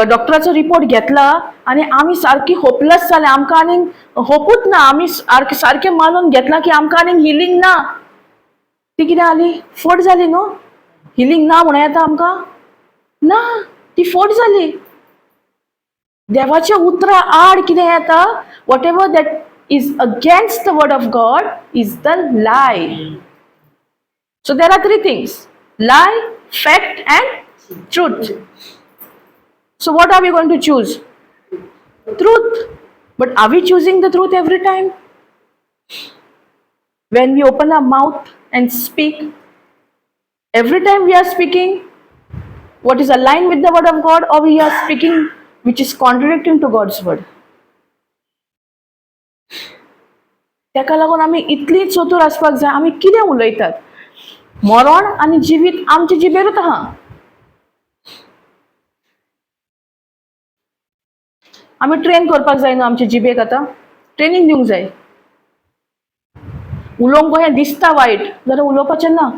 डॉक्टराचो रिपोर्ट घेतला आनी आमी सारकी होपलेस जाले, आमकां आनीक होपूच ना, आमी सारकें मानून घेतला की आमकां आनीक हिलींग ना. ती कितें जाली? फट जाली न्हू. हिलींग ना म्हणून येता आमकां? ना, ती फट जाली. देवाच्या उतरा आड कितें येता? What ever that is against the word of God is the लाय. सो there are 3 things: lie, fact and truth. So what are we going to choose? Truth. But are we choosing the truth every time? When we open our mouth and speak, every time we are speaking what is aligned with the word of God, or we are speaking which is contradicting to God's word? तेका लागून आमी इतली चतुर आसपाक जाय. आमी कितें उलयतात? मरण आनी जिवीत आमचे जिबेरूच आहा. आमी ट्रेन करपाक जाय न्हू आमचे जिबेक. आतां ट्रेनिंग दिवंक जाय. उलोवंक कशें दिसता वायट जाल्यार उलोवपाचें ना.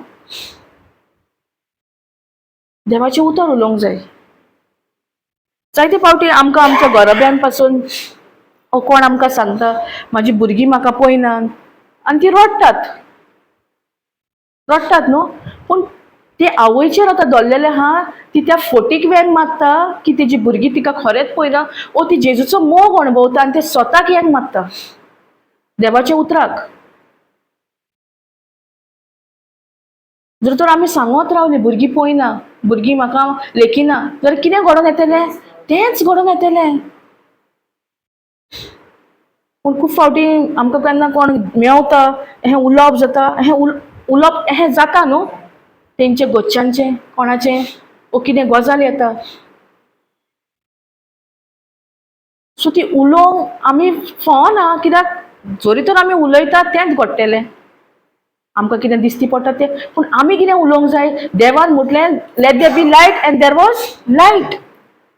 देवाचें उतर उलोवंक जाय. जायते फावटी आमकां आमच्या घराब्यान पासून कोण आमकां सांगता म्हाजी भुरगीं म्हाका पळयनात आनी ती रडटात न्हू. पूण ते आवयचेर आतां दल्लेले आहा. ती त्या फोटीक वेंग मारता की तेजी भुरगीं तिका खरेंच पळयना, ओ ती जेजूचो मोग अणभवता आनी ते स्वताक वेंग मारता देवाच्या उतराक. जर तर आमी सांगत रावली भुरगीं पळयना, भुरगीं म्हाका लेखिना, जाल्यार कितें घडोवन येतलें? तेंच घडोवन येतलें. पूण खूब फावटी आमकां केन्ना कोण मेवता, हें उलोवप जाता, हें उलोवप हें जाता न्हू तेंचे घरच्यांचें कोणाचें, ओ कितें गजाल येता. सो ती उलोवंक आमी फोना, कित्याक जोरी तर आमी उलयता तेंच घडटलें. आमकां कितें दिसती पडटा तें. पूण आमी कितें उलोवंक जाय? देवान म्हटलें let there be light and there was light.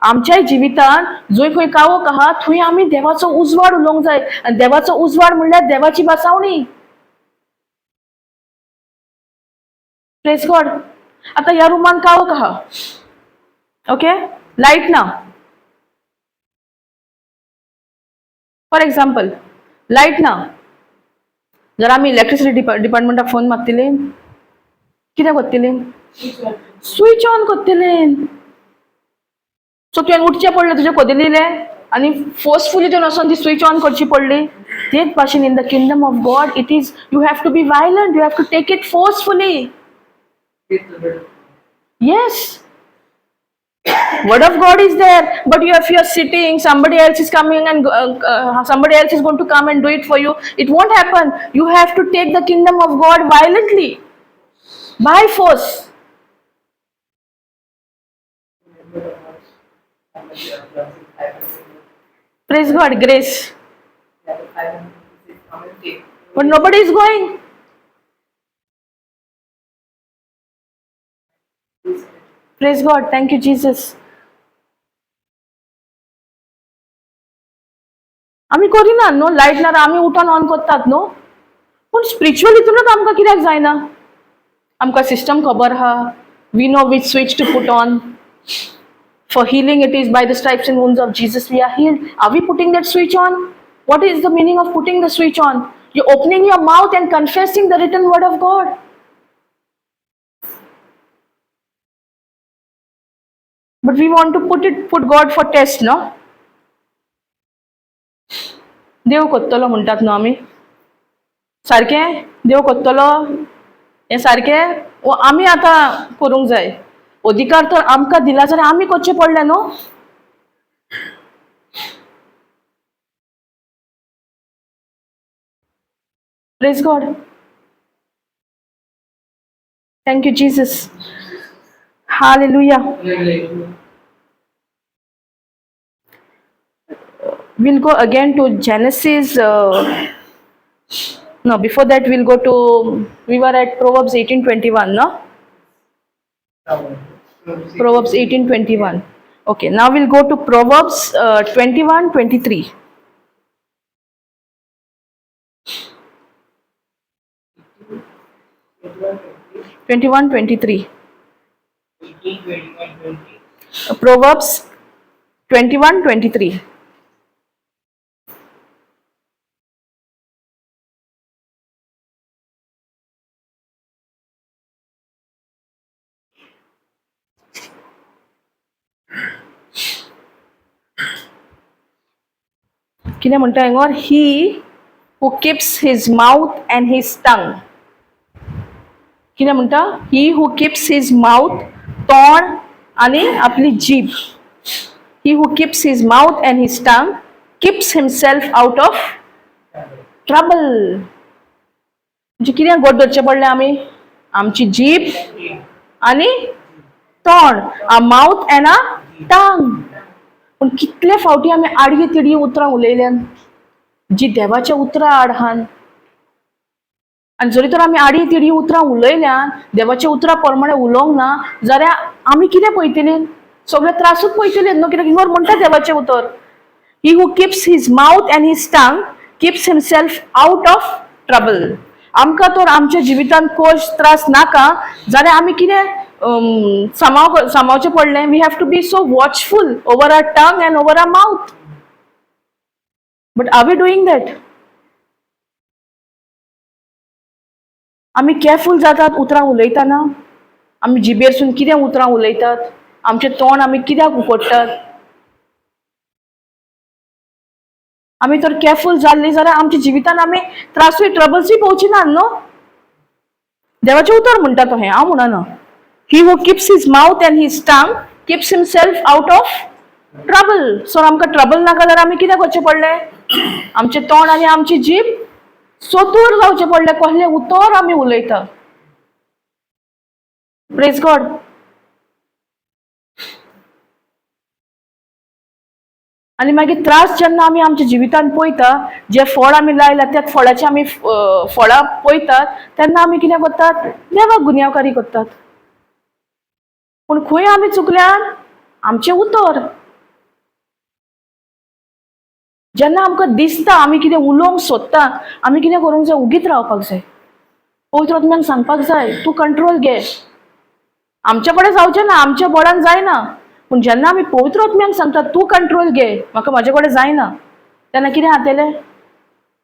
आमच्याय जिवितान जंय खंय काळोख आहा थंय आमी देवाचो उजवाड उलोवंक जाय. आनी देवाचो उजवाड म्हणल्यार देवाची बासावणी. Praise God. आतां ह्या रुमान काळोख आहा, ओके, लायट ना. फॉर एक्झाम्पल लायट ना, जर आमी इलेक्ट्रिसिटी डिपार्टमेंटाक फोन मारतली, कितें करतली? स्विच ऑन करतली. सो तुवें उठचें पडलें तुजें कोदेलीलें आनी फोर्सफुली तुवें वचोन ती स्विच ऑन करची पडली. तेच भाशेन in the kingdom of God it is you have to be violent, you have to take it forcefully. Yes, word of God is there, but if you are sitting, somebody else is coming and somebody else is going to come and do it for you. It won't happen. You have to take the kingdom of God violently, by force. Praise God, grace. But nobody is going. Praise God. Thank you, Jesus. आमी करिना न्हू, light ना आमी उठोन on करतात न्हू. पूण spiritual हितूनच आमकां कित्याक जायना? आमकां सिस्टम खबर आहा. We know which switch to put on. For healing it is by the stripes and wounds of Jesus we are healed. Are we putting that switch on? What is the meaning of putting the switch on? You're opening your mouth and confessing the written word of God. But we want to put God for test, no? देव कोत्तलो म्हणटात न्हू आमी. सारकें देव कोत्तलो हें सारकें? वो आमी आतां करूंक जाय. अधिकार तर आमकां दिला जाल्यार आमी करचें पडलें न्हू. Praise God. Thank you, Jesus. Hallelujah. We'll go again to Genesis. No, before that we'll go to, we were at Proverbs 18:21, no? Proverbs 18:21. Okay, now we'll go to Proverbs 21:23. 21, 23. 18, 21, 20. Proverbs 21, 23. कितें म्हणटा हिंगोर? He who keeps his mouth and his tongue. कितें म्हणटा? He who keeps his mouth, तोंड आनी आपली जीभ. He who keeps his mouth and his tongue keeps himself out of trouble. म्हणजे कितें गोड धरचें पडलें आमी? आमची जीभ आनी तोंड, आ माउथ एंड आ टंग. पूण कितले फावटी आमी आडवी तिडवी उतरां उलयल्यान जी देवाच्या उतरां आड हान. आनी जरी तर आमी आडवी तिडवी उतरां उलयल्यान देवाच्या उतरां प्रमाणे उलोवंक ना जाल्यार आमी कितें पळयतलीं? सगळे त्रासूच पळयतलीं न्हू. कित्याक हिंगोर म्हणटा देवाचें उतर, he who keeps his mouth and his tongue keeps himself out of trouble. आमकां तर आमच्या जिवितांत कोश त्रास नाका जाल्यार आमी कितें सांबाळचें पडलें? We have to be so watchful over our tongue and over our mouth. But are we doing that? आमी केअरफूल जातात उतरां उलयतना? आमी जिबेरसून कितें उतरां उलयतात? आमचें तोंड आमी कित्याक उगडटात? आमी तर केअरफूल जाल्लीं जाल्यार आमच्या जिवितांत आमी त्रासूय ट्रबल्सूय पळोवची ना न्हू. देवाचें उतर म्हणटा तो हें, हांव म्हणना. He who keeps his mouth and his tongue keeps himself out of trouble. So आमकां ट्रबल नाका जाल्यार आमी कितें करचें पडलें? आमचें तोंड आनी आमची जीभ सोतूर जावचें पडलें. कसलें उतर आमी उलयता. Praise God. आनी मागीर त्रास जेन्ना आमी आमच्या जिवितांत पळयता, जे फळ आमी लायला त्या फळाची आमी फळां पळयतात तेन्ना आमी कितें करतात? देवाक गुन्यांवकारी करतात. पूण खंय आमी चुकल्यान? आमचें उतर. जेन्ना आमकां दिसता आमी कितें उलोवंक सोदता, आमी कितें करूंक जाय? उगीत रावपाक जाय. पवित्र आत्म्याक सांगपाक जाय, तूं कंट्रोल घे. आमचे कडेन जावचें ना, आमच्या बोडान जायना. पूण जेन्ना आमी पवित्र आत्म्याक सांगता तूं कंट्रोल घे, म्हाका म्हाजे कडेन जायना, तेन्ना कितें जातलें?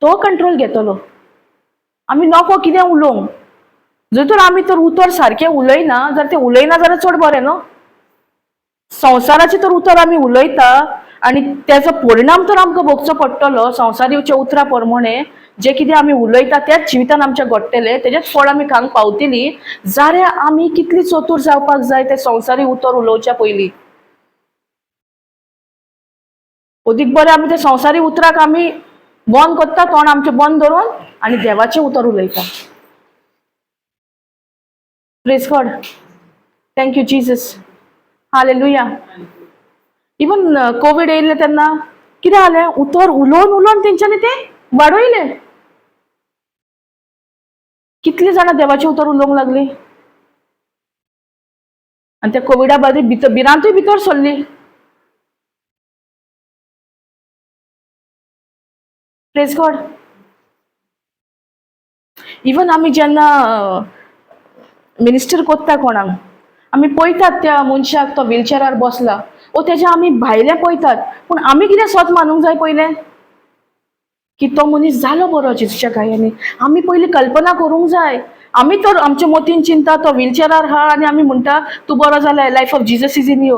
तो कंट्रोल घेतलो. आमी नॉको कितें उलोवंक. जर तर आमी तर उतर सारकें उलयना जाल्यार तें उलयना जाल्यार चड बरें न्हू. संवसाराचें तर उतर आमी उलयता आनी तेजो परिणाम तर आमकां भोगचो पडटलो. संवसारीच्या उतरां प्रमाणे जे कितें आमी उलयता तेच जिवितांत आमच्या घडटलें, तेजेच फळ आमी खावंक पावतलीं. जाल्यार आमी कितली चतूर जावपाक जाय तें संवसारी उतर उलोवच्या पयलीं. अदीक बरें आमी ते संवसारी उतराक आमी बंद करता, तोंड आमचें बंद धरून आनी देवाचें उतर उलयता. Praise God. Thank you Jesus. Hallelujah. Even Covid येयलें तेन्ना कितें जालें? उतर उलोवन उलोवन तेंच्यांनी तें वाडयलें. कितलीं जाणां देवाचें उतर उलोवंक लागलीं आनी त्या कोविडा भिरांतूय भितर सरलीं. Praise God. इवन आमी जेन्ना मिनिस्टर कोत्ता कोणाक, आमी पळयतात त्या मनशाक तो व्हीलचॅरार बसला, ओ तेजें आमी भायलें पळयतात. पूण आमी कितें स्वत मानूंक जाय पयलें? की तो मनीस जालो बरो जेजूच्या गायांनी. आमी पयलीं कल्पना करूंक जाय. आमी तर आमच्या मतीन चिंता तो व्हीलचॅरार आहा आनी आमी म्हणटा तूं बरो जालें, life of Jesus is in you,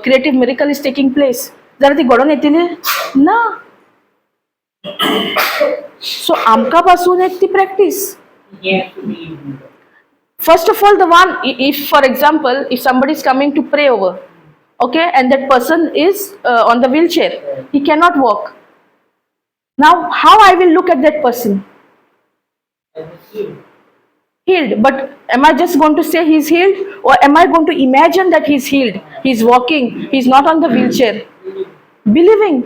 creative miracle is taking place. जाल्यार ती घडोवन येतली ना. सो आमकां पासून एक ती practice. He has to be in. First of all, the one, if for example, if somebody is coming to pray over, okay, and that person is on the wheelchair, he cannot walk. Now, how I will look at that person? As a shield. Healed. But am I just going to say he's healed? Or am I going to imagine that he's healed? He's walking. He's not on the wheelchair. Believing.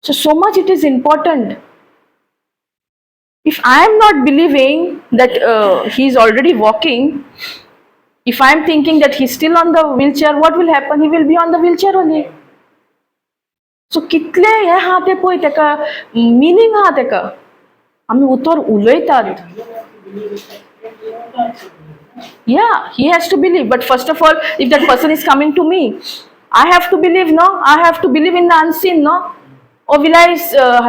So much it is important. If I am not believing that he's already walking, if I am thinking that he's still on the wheelchair, what will happen? He will be on the wheelchair only. So कितले हे हा ते पळय तेका meaning हा तेका. आमी उतर उलयतात believe it, then you also have to believe. No? Yeah, he has to believe. But first of all, if that person is coming to me, I have to believe, no? I have to believe in the unseen, no? Or will I,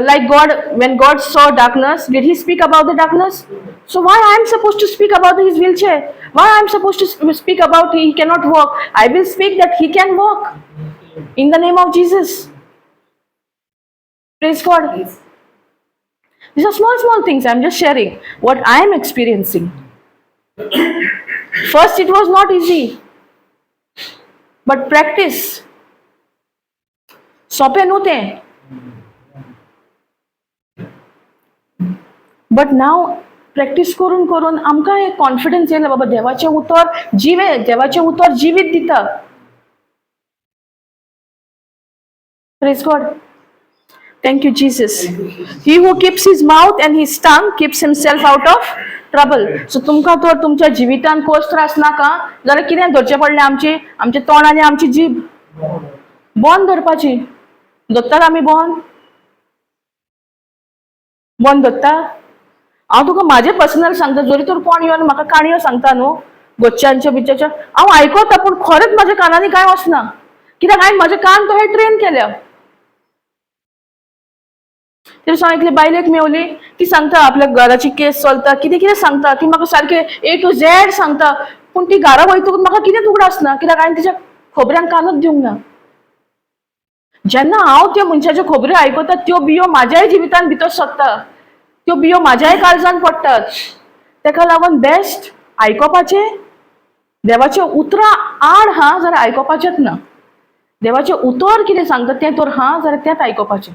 like God, when God saw darkness, did he speak about the darkness? So why I am supposed to speak about his wheelchair? Why I am supposed to speak about he cannot walk? I will speak that he can walk in the name of Jesus. Praise God. He's- These are small, small things. I'm just sharing what I am experiencing. First, it was not easy, but practice. सोपे नव्हते. But now practice करून करून आमकां एक confidence येयला बाबा देवाचें उतर देवाचें उतर जिवीत दिता. Praise God. Thank you, Jesus. He who keeps his mouth and his tongue keeps himself out of trouble. So तुमकां तर तुमच्या जिवितान कोस त्रास नाका जाल्यार कितें धरचें पडलें आमचें तोंड आनी आमची जीभ बंद धरपाची. धरतात आमी बंद धरता. हांव तुका म्हाजें पर्सनल सांगता, जरी तर कोण येवन म्हाका काणयो सांगता न्हू गोच्च्यांच्यो बिच्च्याच्यो, हांव आयकता पूण खरेंच म्हाज्या कानांनी कांय वचना. कित्याक हांवें म्हाजे कान तशे ट्रेन केल्या. तिणें सांगितलें बायलेक मेवली ती सांगता आपल्या घराची केस चलता कितें कितें सांगता, ती म्हाका सारकें A to Z सांगता. पूण ती घरा वयतकूच म्हाका कितें उगडासना, कित्याक हांवें तिच्या खोबऱ्यांक कानूच दिवंक ना. जेन्ना हांव त्या मनशाच्यो खोबऱ्यो आयकता त्यो बियो म्हाज्याय जिवितान भितर सोदता, त्यो बियो म्हाज्याय काळजान पडटात. तेका लागून बेस्ट आयकोपाचें. देवाचें उतरां आड हा जाल्यार आयकोपाचेंच ना. देवाचें उतर कितें सांगता तें तर हा जाल्यार तेंच आयकोपाचें.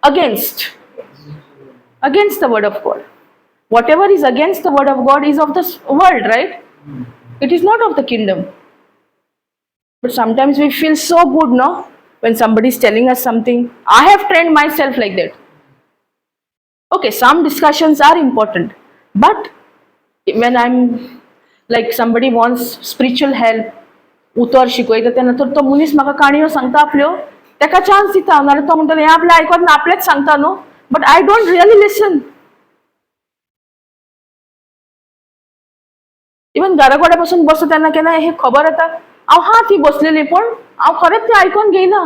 Against the word of God. Whatever is against the word of God is of this world, right? It is not of the kingdom. But sometimes we feel so good, no? When somebody is telling us something. I have trained myself like that. Okay, some discussions are important. But when I'm like somebody wants spiritual help, उतर शिकयता तेन्ना तर तो मनीस म्हाका काणयो सांगता आपल्यो, तेका चान्स दिता. नाल्यार तो म्हणटलो हें आपलें आयकत ना, आपलेंच सांगता न्हू. But I don't really listen. Even घराकडेन बसून बसता तेन्ना केन्ना हे खबर येता हांव हा ती बसलेली पूण हांव खरेंच तें आयकून घेयना.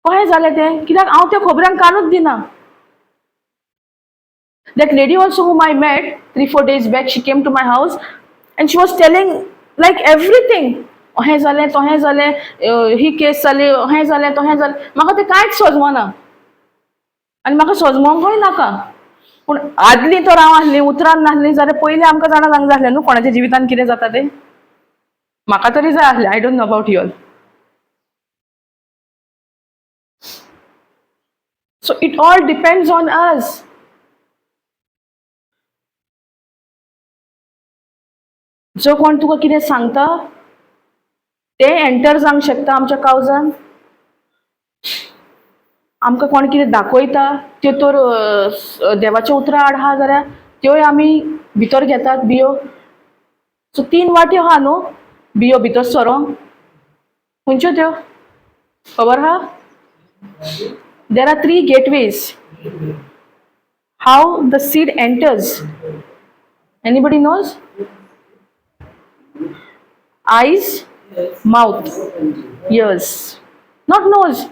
कशें जालें तें, कित्याक हांव त्या खोबऱ्यांक कानूच दिना. That lady also whom I met 3-4 days back, she came to my house and she was telling like everything. अहें जालें तहें जालें, ही केस जाली, अहें जालें तहें जालें. म्हाका तें कांयच सोजमना आनी म्हाका सोजमोंकूय नाका. पूण आदली तर हांव आसलीं उतरान नासलीं जाल्यार पयलीं आमकां जाणा जावंक जाय आसलें न्हू कोणाच्या जिवितान कितें जाता तें. म्हाका तरी जाय आसलें. I don't know about you all. So it all depends on us. जो कोण तुका कितें सांगता तें एंटर जावंक शकता आमच्या काळजान. आमकां कोण कितें दाखयता त्यो तर देवाच्या उतरां आड आहा जाल्यार त्योय आमी भितर घेतात बियो. सो 3 वाट्यो आहा न्हू बियो भितर सरोंक. खंयच्यो त्यो खबर आहा? There are 3 gateways. How the seed enters. Anybody knows? Eyes, mouth, ears. Not nose.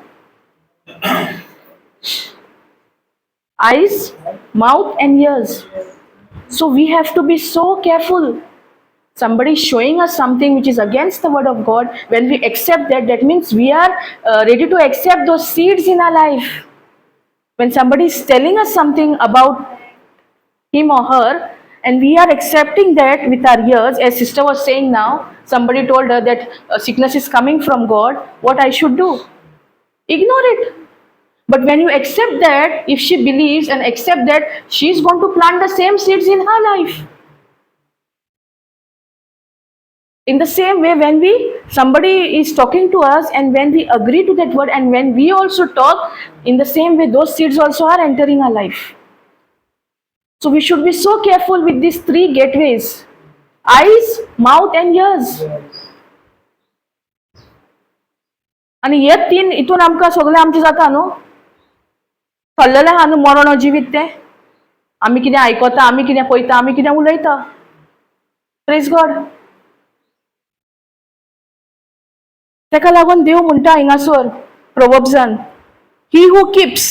Eyes, mouth and ears. So we have to be so careful. Somebody is showing us something which is against the word of God. When we accept that, that means we are ready to accept those seeds in our life. When somebody is telling us something about him or her, and we are accepting that with our ears, as sister was saying now, somebody told her that sickness is coming from God, what I should do? Ignore it. But when you accept that, if she believes and accept that, she is going to plant the same seeds in her life. In the same way, when somebody is talking to us and when we agree to that word and when we also talk, in the same way, those seeds also are entering our life. So we should be so careful with these 3 gateways. Eyes, mouth and ears. आणि हे 3 हितून आमकां सगळें आमचें जाता न्हू. थल्लेलें आहा न्हू मरण जिवीत तें आमी कितें आयकता आमी कितें पळयता आमी कितें उलयता. Praise God. तेका लागून देव म्हणटा हिंगासर प्रोवर्ब्सान, he who keeps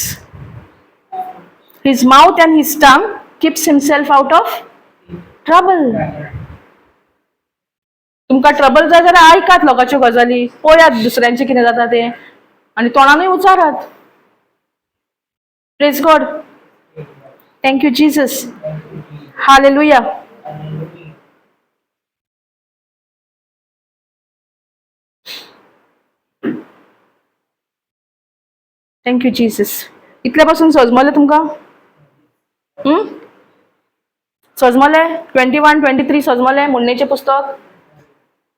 his mouth and his tongue keeps himself out of trouble. तुमकां ट्रबल जाय जाल्यार आयकात लोकांच्यो गजाली, पळयात दुसऱ्यांचें कितें जाता तें आनी तोंडानूय उचारात. Praise God. Thank you Jesus. हालेलुया. Thank you Jesus. इतल्या पासून सजमले तुमकां? सजमले 21, 23 सजमले म्हणणेचें पुस्तक.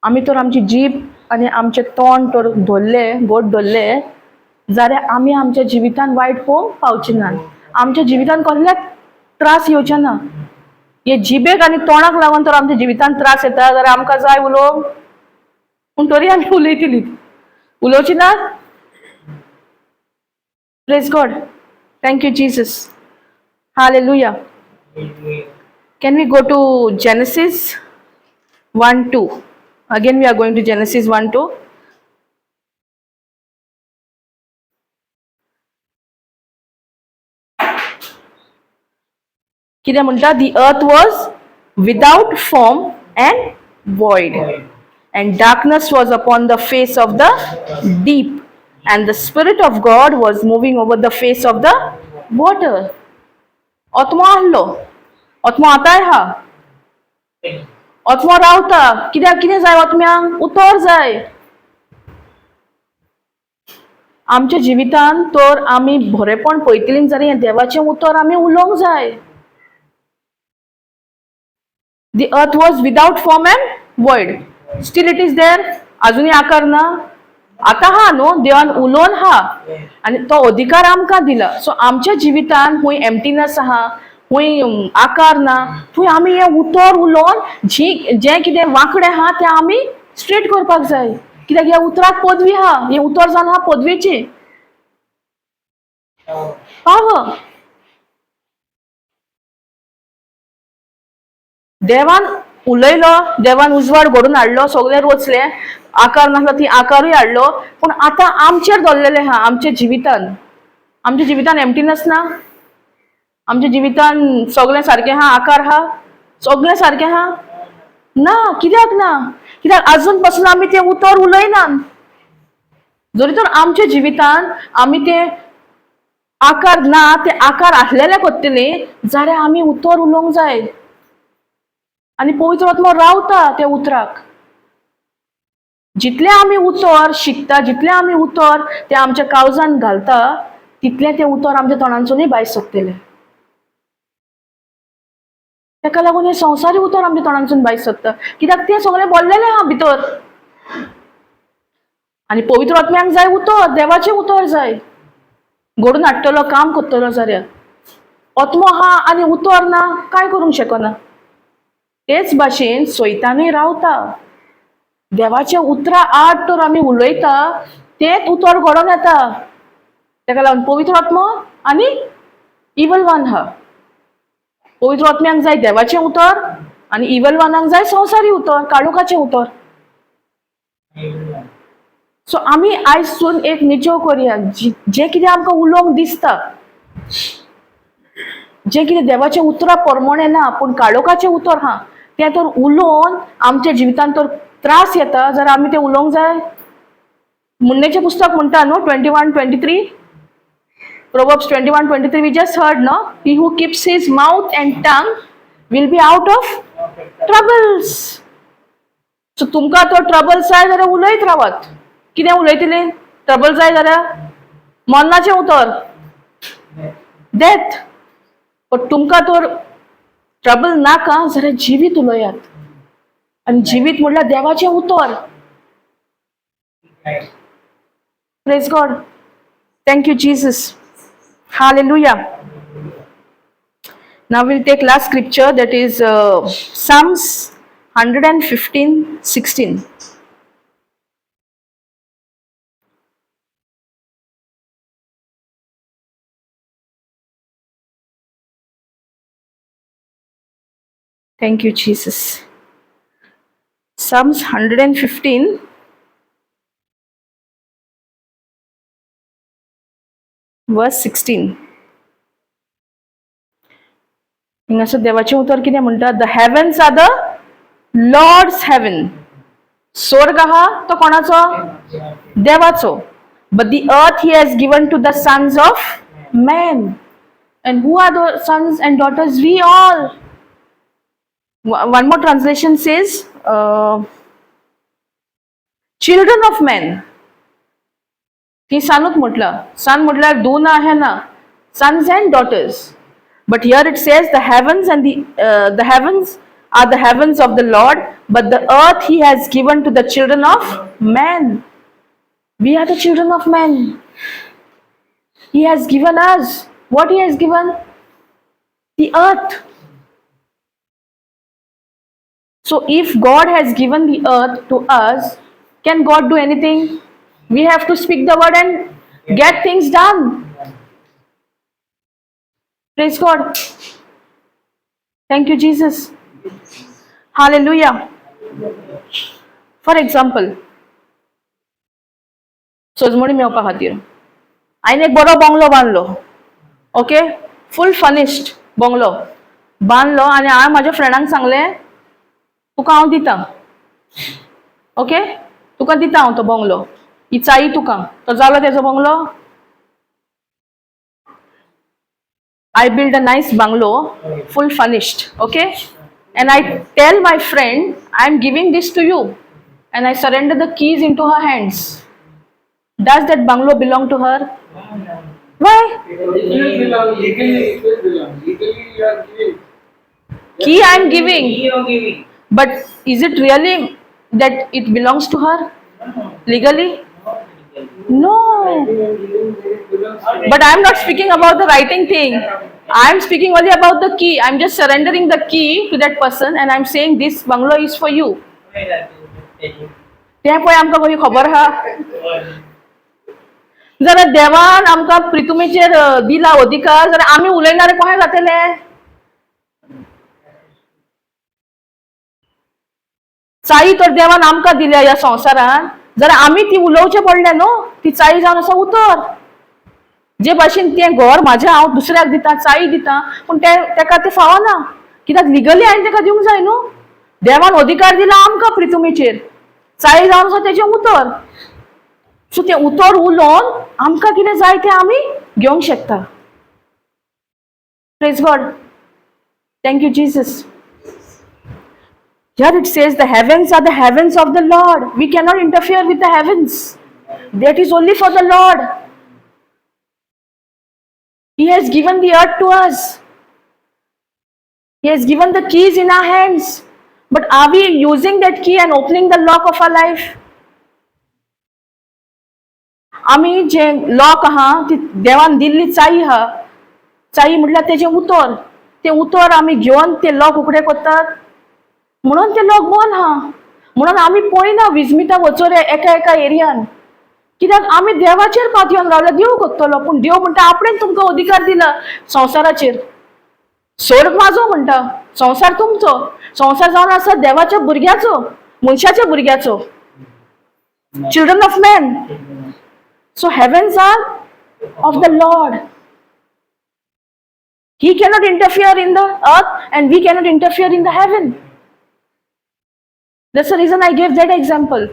आमी तर आमची जीब आनी आमचें तोंड तर धरलें, बोट धरलें जाल्यार आमी आमच्या जिवितान वायट पळोवंक पावचे ना. आमच्या जिवितान कसलेच त्रास येवचे ना. हे जिबेक आनी तोंडाक लागून तर आमच्या जिवितान त्रास येता जाल्यार आमकां जाय उलोवंक, पूण तरी आमी उलयतलीं. उलोवची ना? Praise God. Thank you Jesus. Hallelujah. Can we go to Genesis 1:2? Again, we are going to Genesis 1:2. कितें म्हणटा? The earth was without form and void, and darkness was upon the face of the deep, and the Spirit of God was moving over the face of the water. आत्मो आहलो. आत्मो आताय हा. आत्मो रावता. कित्याक कितें जाय आत्म्यांक? उतर जाय. आमच्या जिवितान तर आमी बरेपण पळयतलीं जाल्यार हें देवाचें उतर आमी उलोवंक जाय. The earth was without form and void. Still it is there. अजूनही आकार ना. आता हा न्हू, देवान उलोवन हा आनी तो अधिकार आमकां दिला. सो आमच्या जिवितान खूंय एम्प्टीनेस आहा, खूंय आकार ना, थंय आमी हें उतर उलोवन जें कितें वांकडें आहा तें आमी स्ट्रेट करपाक जाय. कित्याक ह्या उतराक पदवी आहा. हें उतर जावन आहा पदवेचें. पावर. देवान उलयलो, देवान उजवाड घडून हाडलो, सगळें रचलें, आकार नासलो ती आकारूय हाडलो, पूण आतां आमचेर दवरलेलें आहा आमच्या जिवितान. आमच्या जिवितान एम्प्टीनेस ना. आमच्या जिवितान सगळें सारकें आहा, आकार आहा, सगळें सारकें आहा ना. कित्याक ना? कित्याक आजून पासून आमी तें उतर उलयनात. जरी तर आमच्या जिवितान आमी तें आकार ना, ते आकार आसलेले करतलीं जाल्यार आमी उतर उलोवंक जाय. आनी पवित्र आत्मो रावता त्या उतराक. जितले आमी उतर शिकता, जितले आमी उतर ते आमच्या काळजान घालता, तितलें तें उतर आमच्या तोंडांतसूनय भायर सरतलें. तेका लागून हें संवसारी उतर आमच्या तोंडांतसून भायर सरता. कित्याक तें सगळें भरलेलें आहा भितर. आनी पवित्र आत्म्याक जाय उतर, देवाचें उतर जाय. घडून हाडटलो, काम करतलो जाल्यार. आत्मो आहा आनी उतर ना, कांय करूंक शकना. तेच भाशेन सैतानूय रावता. देवाच्या उतरा आड तर आमी उलयता, तेच उतर घडोवन येता. तेका लागून पवित्र आत्मो आनी इवल वन आहा. पवित्र आत्म्याक जाय देवाचें उतर आनी इवल वनाक जाय संवसारी उतर, काळोखाचें उतर. सो आमी आयजसून एक निचव करया. जें कितें आमकां उलोवंक दिसता, जें कितें देवाच्या उतरा प्रमाणें ना पूण काळोखाचें उतर हा, तें तर उलोवन आमच्या जिवितान तर त्रास येता जाल्यार आमी तें उलोवंक जाय. म्हणणेचें पुस्तक म्हणटा न्हू 21, 23. Proverbs 21, 23 we just heard, no? He who keeps his mouth and tongue will be out of troubles. So तुमकां तो ट्रबल जाय जाल्यार उलयत रावात. कितें उलयतलीं? ट्रबल जाय जाल्यार मरणाचें उतर, डेथ. पण तुमकां तर ट्रबल नाका जाल्यार जिवीत उलयात. आनी जिवीत म्हणल्यार देवाचें उतर. Praise God. Thank you, Jesus. Hallelujah. Now we'll take last scripture, that is Psalms 115:16. Thank you, Jesus. Psalms 115. Verse 16. हिंगासर देवाचे उतर कितें म्हणटा? The heavens are the Lord's heaven. स्वर्ग आहा तो कोणाचो? देवाचो. But the earth he has given to the sons of men. And who are the sons and daughters? We all. One more translation says, children of men. ती सानूच म्हटलं. सन म्हटल्यार दोन आहे ना. Sons and daughters. But here it says the heavens and the heavens are the heavens of the Lord, but the earth he has given to the children of men. We are the children of men. He has given us. What he has given? The earth. So if God has given the earth to us, can God do anything? We have to speak the word and get things done. Praise God. Thank you, Jesus. Hallelujah. For example, सोजमोडी मेवपा खातीर हांवें एक बरो bungalow बांदलो. Okay, फूल furnished bungalow बांदलो आनी हांवें म्हाज्या फ्रेंडांक सांगलें तुका हांव दितां. ओके, तुका दितां हांव तो बंगलो. ही चाई तुका. तो जालो तेजो bungalow. I build a nice bungalow, full furnished, okay? And I tell my friend, I'm giving this to you. And I surrender the keys into her hands. Does that bungalow belong to her? Why? Legally, you are giving. Key I'm giving. You're giving. But is it really that it belongs to her? Legally? No. But I'm not speaking about the writing thing. I'm speaking only about the key. I'm just surrendering the key to that person and I'm saying this bungalow is for you. ते पळय आमकां कशी खबर आहा. जाल्यार देवान आमकां प्रितुमेचेर दिला अधिकार, जाल्यार आमी उलयणारे कोणे जातले? चाई तर देवान आमकां दिल्या ह्या संवसारान, जाल्यार आमी ती उलोवचें पडलें न्हू. ती चाई जावन असो उतर. जे भाशेन तें घर म्हाजें हांव दुसऱ्याक दितां, चाई दितां, पूण तेका तें फावना. कित्याक लिगली हांवें तेका दिवंक जाय न्हू. देवान अधिकार दिला आमकां प्रितुमेचेर. चाई जावन असो तेजें उतर. सो तें उतर उलोवन आमकां कितें जाय तें आमी घेवंक शकता. Praise God. Thank you Jesus. Here it says the heavens are the heavens of the Lord. We cannot interfere with the heavens. That is only for the Lord. He has given the earth to us. He has given the keys in our hands. But are we using that key and opening the lock of our life? आमी जे lock आहा ती देवान दिल्ली चाई आहा. चाई म्हटल्यार तेजें उतर. तें उतर आमी घेवन ते लॉक उकडें करतात. म्हणून ते लोक बंद आहा. म्हणून आमी पळयना विस्मिता वचोन एका एका एरियान. कित्याक आमी देवाचेर पातयेवन रावल्या. देव करतलो, पूण देव म्हणटा आपणें तुमकां अधिकार दिला संवसाराचेर. स्वर्ग म्हाजो म्हणटा, संवसार तुमचो. संवसार जावन आसा देवाच्या भुरग्याचो, मनशाच्या भुरग्याचो. Children of man. So heavens are of the Lord. He cannot interfere in the earth and we cannot interfere in the heaven. That's the reason I gave that example.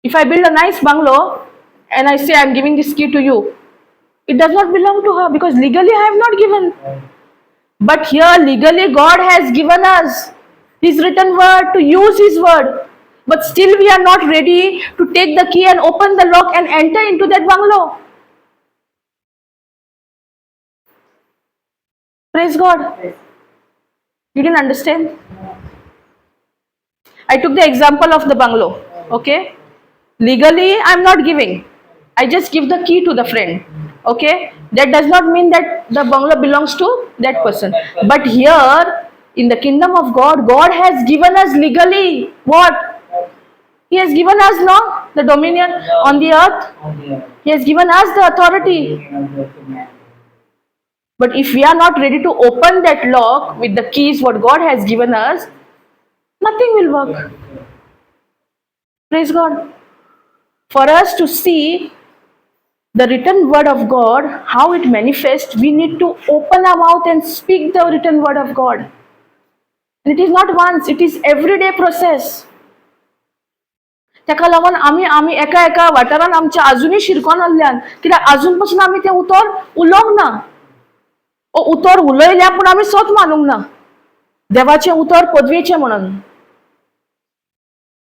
If I build a nice bungalow and I say I'm giving this key to you, it does not belong to her because legally I have not given. But here legally God has given us His written word to use His word. But still we are not ready to take the key and open the lock and enter into that bungalow. Praise God. You didn't understand? I took the example of the bungalow. Okay? Legally, I'm not giving. I just give the key to the friend. Okay? That does not mean that the bungalow belongs to that person. But here, in the kingdom of God, God has given us legally what? He has given us now the dominion on the earth. He has given us the authority. But if we are not ready to open that lock with the keys what God has given us, nothing will work. Praise God. For us to see the written word of God, how it manifests, we need to open our mouth and speak the written word of God. And it is not once, it is everyday process. ताका लागून आमी आमी एका एका वाठारान आमच्या अजूनही शिरकोन आसल्यान कित्याक अजून पासून आमी तें उतर उलोवंक ना ओ उतर उलयल्या पूण आमी सोत मानूंक ना देवाचें उतर पदवेचें म्हणून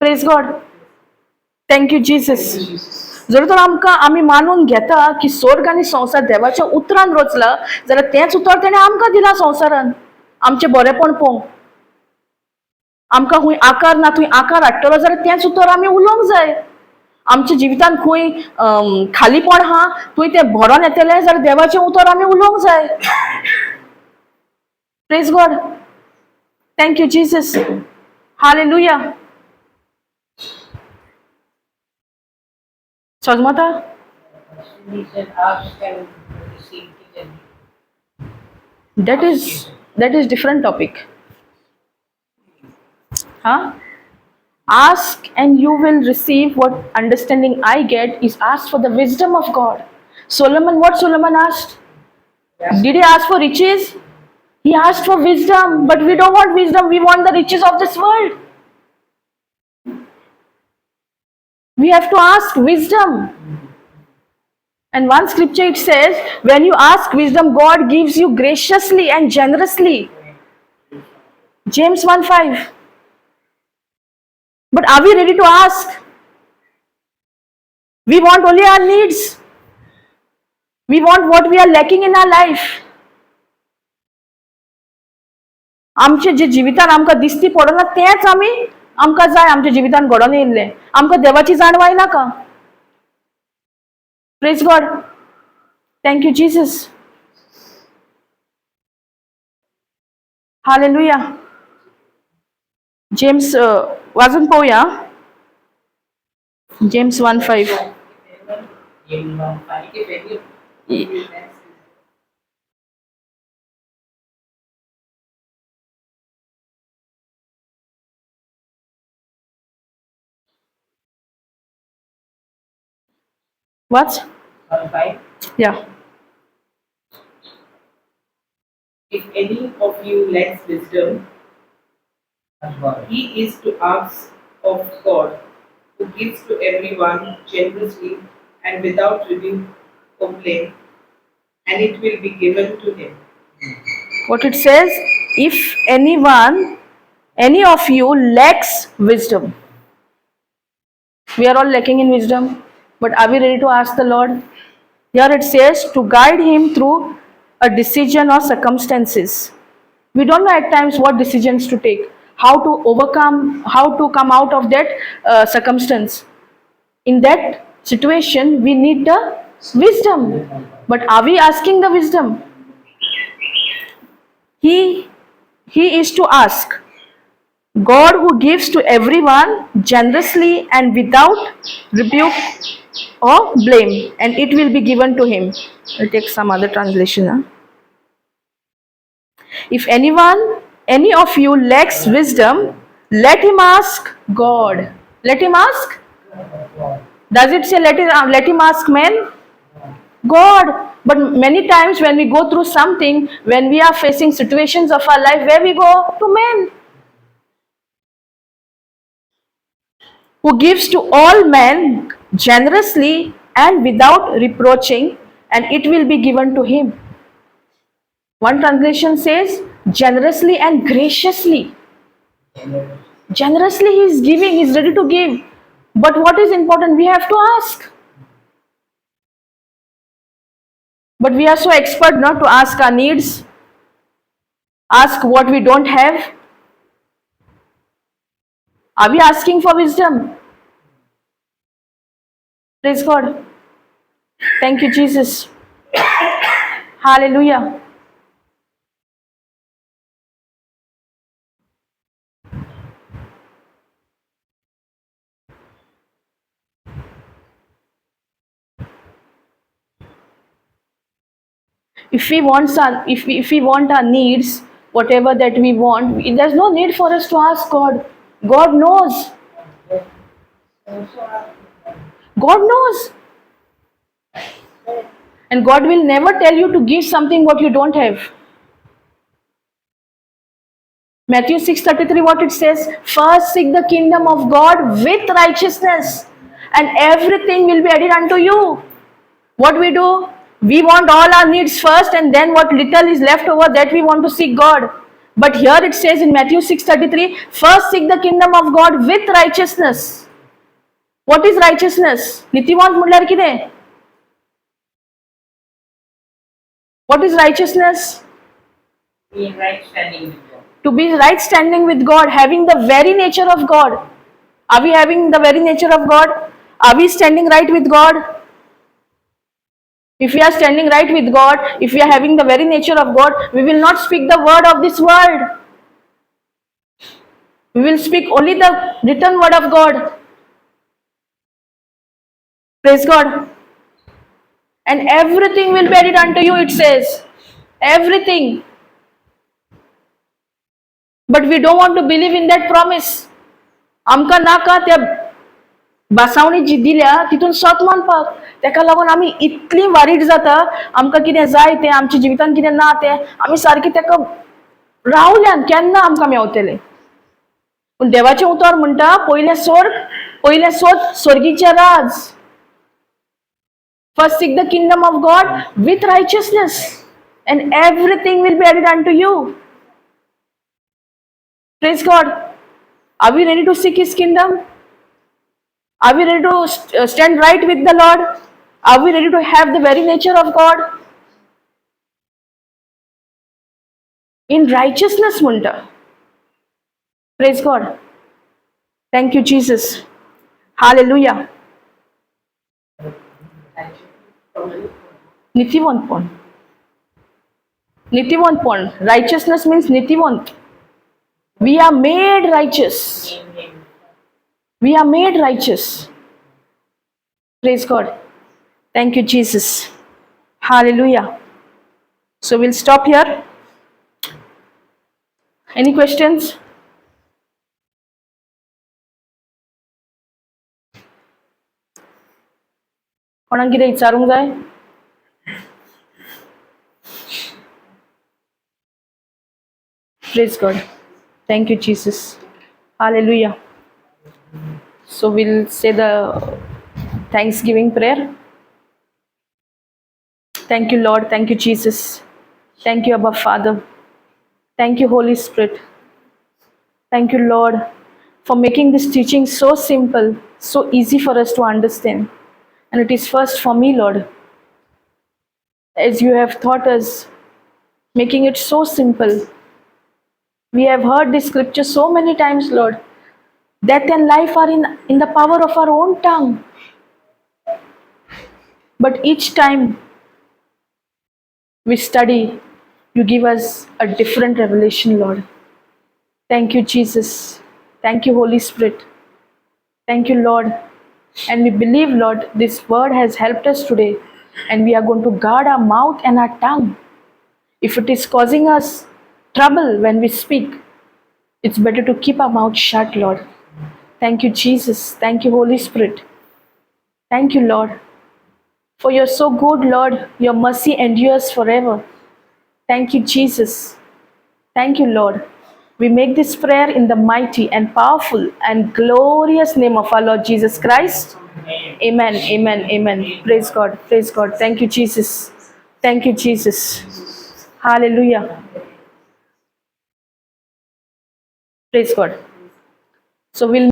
praise God thank you Jesus जर तर आमकां आमी मानून घेता की स्वर्ग आनी संवसार देवाच्या उतरान रचला जाल्यार तेंच उतर तेणें आमकां दिलां संवसारान आमचें बरेंपण पळोवंक आमकां खूंय आकार ना थंय आकार हाडटलो जाल्यार तेंच उतर आमी उलोवंक जाय आमच्या जिवितान खंय खालीपण आहा थंय तें भरोन येतलें जाल्यार देवाचें उतर आमी उलोवंक जाय praise God thank you Jesus हालेलुया सजमता He said, ask and receive it. that is different topic huh ask and you will receive. What understanding I get is ask for the wisdom of God. Solomon, what Solomon asked? Yeah. Did he ask for riches? He asked for wisdom, but we don't want wisdom, we want the riches of this world. We have to ask wisdom. And one scripture it says, when you ask wisdom, God gives you graciously and generously. James 1:5. But are we ready to ask? We want only our needs. We want what we are lacking in our life. आमचे जे जिवितान आमकां दिसती पडना तेंच आमी आमकां जाय आमच्या जिवितान घडोवन येयल्लें आमकां देवाची जाणवाय नाका praise God thank you Jesus hallelujah James वाजून पळोवया James 1:5 What? 5. Yeah. If any of you lacks wisdom, he is to ask of God, who gives to everyone generously and without rebuke or blame, and it will be given to him. What it says, if any of you lacks wisdom. We are all lacking in wisdom, but are we ready to ask the Lord? Here it says to guide him through a decision or circumstances. We don't know at times what decisions to take, how to overcome, how to come out of that circumstance. In that situation, we need the wisdom. But are we asking the wisdom? He is to ask. God who gives to everyone generously and without rebuke or blame, and it will be given to him. I'll take some other translation. If any of you lacks wisdom, let him ask God. Let him ask? Does it say let him ask men? God. But many times when we go through something, when we are facing situations of our life, where we go to men, who gives to all men generously and without reproaching, and it will be given to him. One translation says generously and graciously. Generously he is giving, he is ready to give. But what is important? We have to ask. But we are so expert not to ask our needs, ask what we don't have. Are we asking for wisdom? Praise God. Thank you, Jesus. Hallelujah. If we want our needs, whatever that we want, there's no need for us to ask God. God knows. God knows. And God will never tell you to give something what you don't have. Matthew 6:33, what it says, first seek the kingdom of God with righteousness, and everything will be added unto you. What we do? We want all our needs first, and then what little is left over, that we want to seek God. But here it says in Matthew 6:33, first seek the kingdom of God with righteousness. What is righteousness? नीतिवंत म्हटल्यार कितें? What is righteousness? Being right standing with God. To be right standing with God, having the very nature of God. Are we having the very nature of God? Are we standing right with God? If we are standing right with God, if we are having the very nature of God, we will not speak the word of this world. We will speak only the written word of God. Praise God. And everything will be added unto you, it says. Everything. But we don't want to believe in that promise. आमकां नाका त्या बासावणी जी दिल्या तितून सत मानपाक. तेका लागून आमी इतली वारीड जाता, आमकां कितें जाय तें, आमच्या जिवितान कितें ना तें, आमी सारकी तेका रावल्यान केन्ना आमकां मेवतलें. पूण देवाचें उतर म्हणटा, पयलें सोद स्वर्गीचें राज. First seek the kingdom of God with righteousness, and everything will be added unto you. Praise God. Are we ready to seek His kingdom? Are we ready to stand right with the Lord? Are we ready to have the very nature of God? In righteousness, munta. Praise God. Thank you, Jesus. Hallelujah. Nitivantpon. Nitivantpon. Righteousness means nitivant. We are made righteous. We are made righteous. Praise God. Thank you, Jesus. Hallelujah. So we'll stop here. Any questions? कोणाक कितें विचारूंक जाय? Praise God. Thank you, Jesus. Hallelujah. So we'll say the Thanksgiving prayer. Thank you, Lord. Thank you, Jesus. Thank you, Abba Father. Thank you, Holy Spirit. Thank you, Lord, for making this teaching so simple, so easy for us to understand. And it is first for me, Lord, as you have taught us, making it so simple. We have heard this scripture so many times, Lord. Death and life are in the power of our own tongue. But each time we study, you give us a different revelation, Lord. Thank you, Jesus. Thank you, Holy Spirit. Thank you, Lord. And we believe, Lord, this word has helped us today. And we are going to guard our mouth and our tongue. If it is causing us trouble when we speak, it's better to keep our mouth shut, Lord. Thank you, Jesus. Thank you, Holy Spirit. Thank you, Lord. For you're so good, Lord. Your mercy endures forever. Thank you, Jesus. Thank you, Lord. We make this prayer in the mighty and powerful and glorious name of our Lord Jesus Christ. Amen. Amen. Amen. Praise God. Praise God. Thank you, Jesus. Thank you, Jesus. Hallelujah. Praise God. So we'll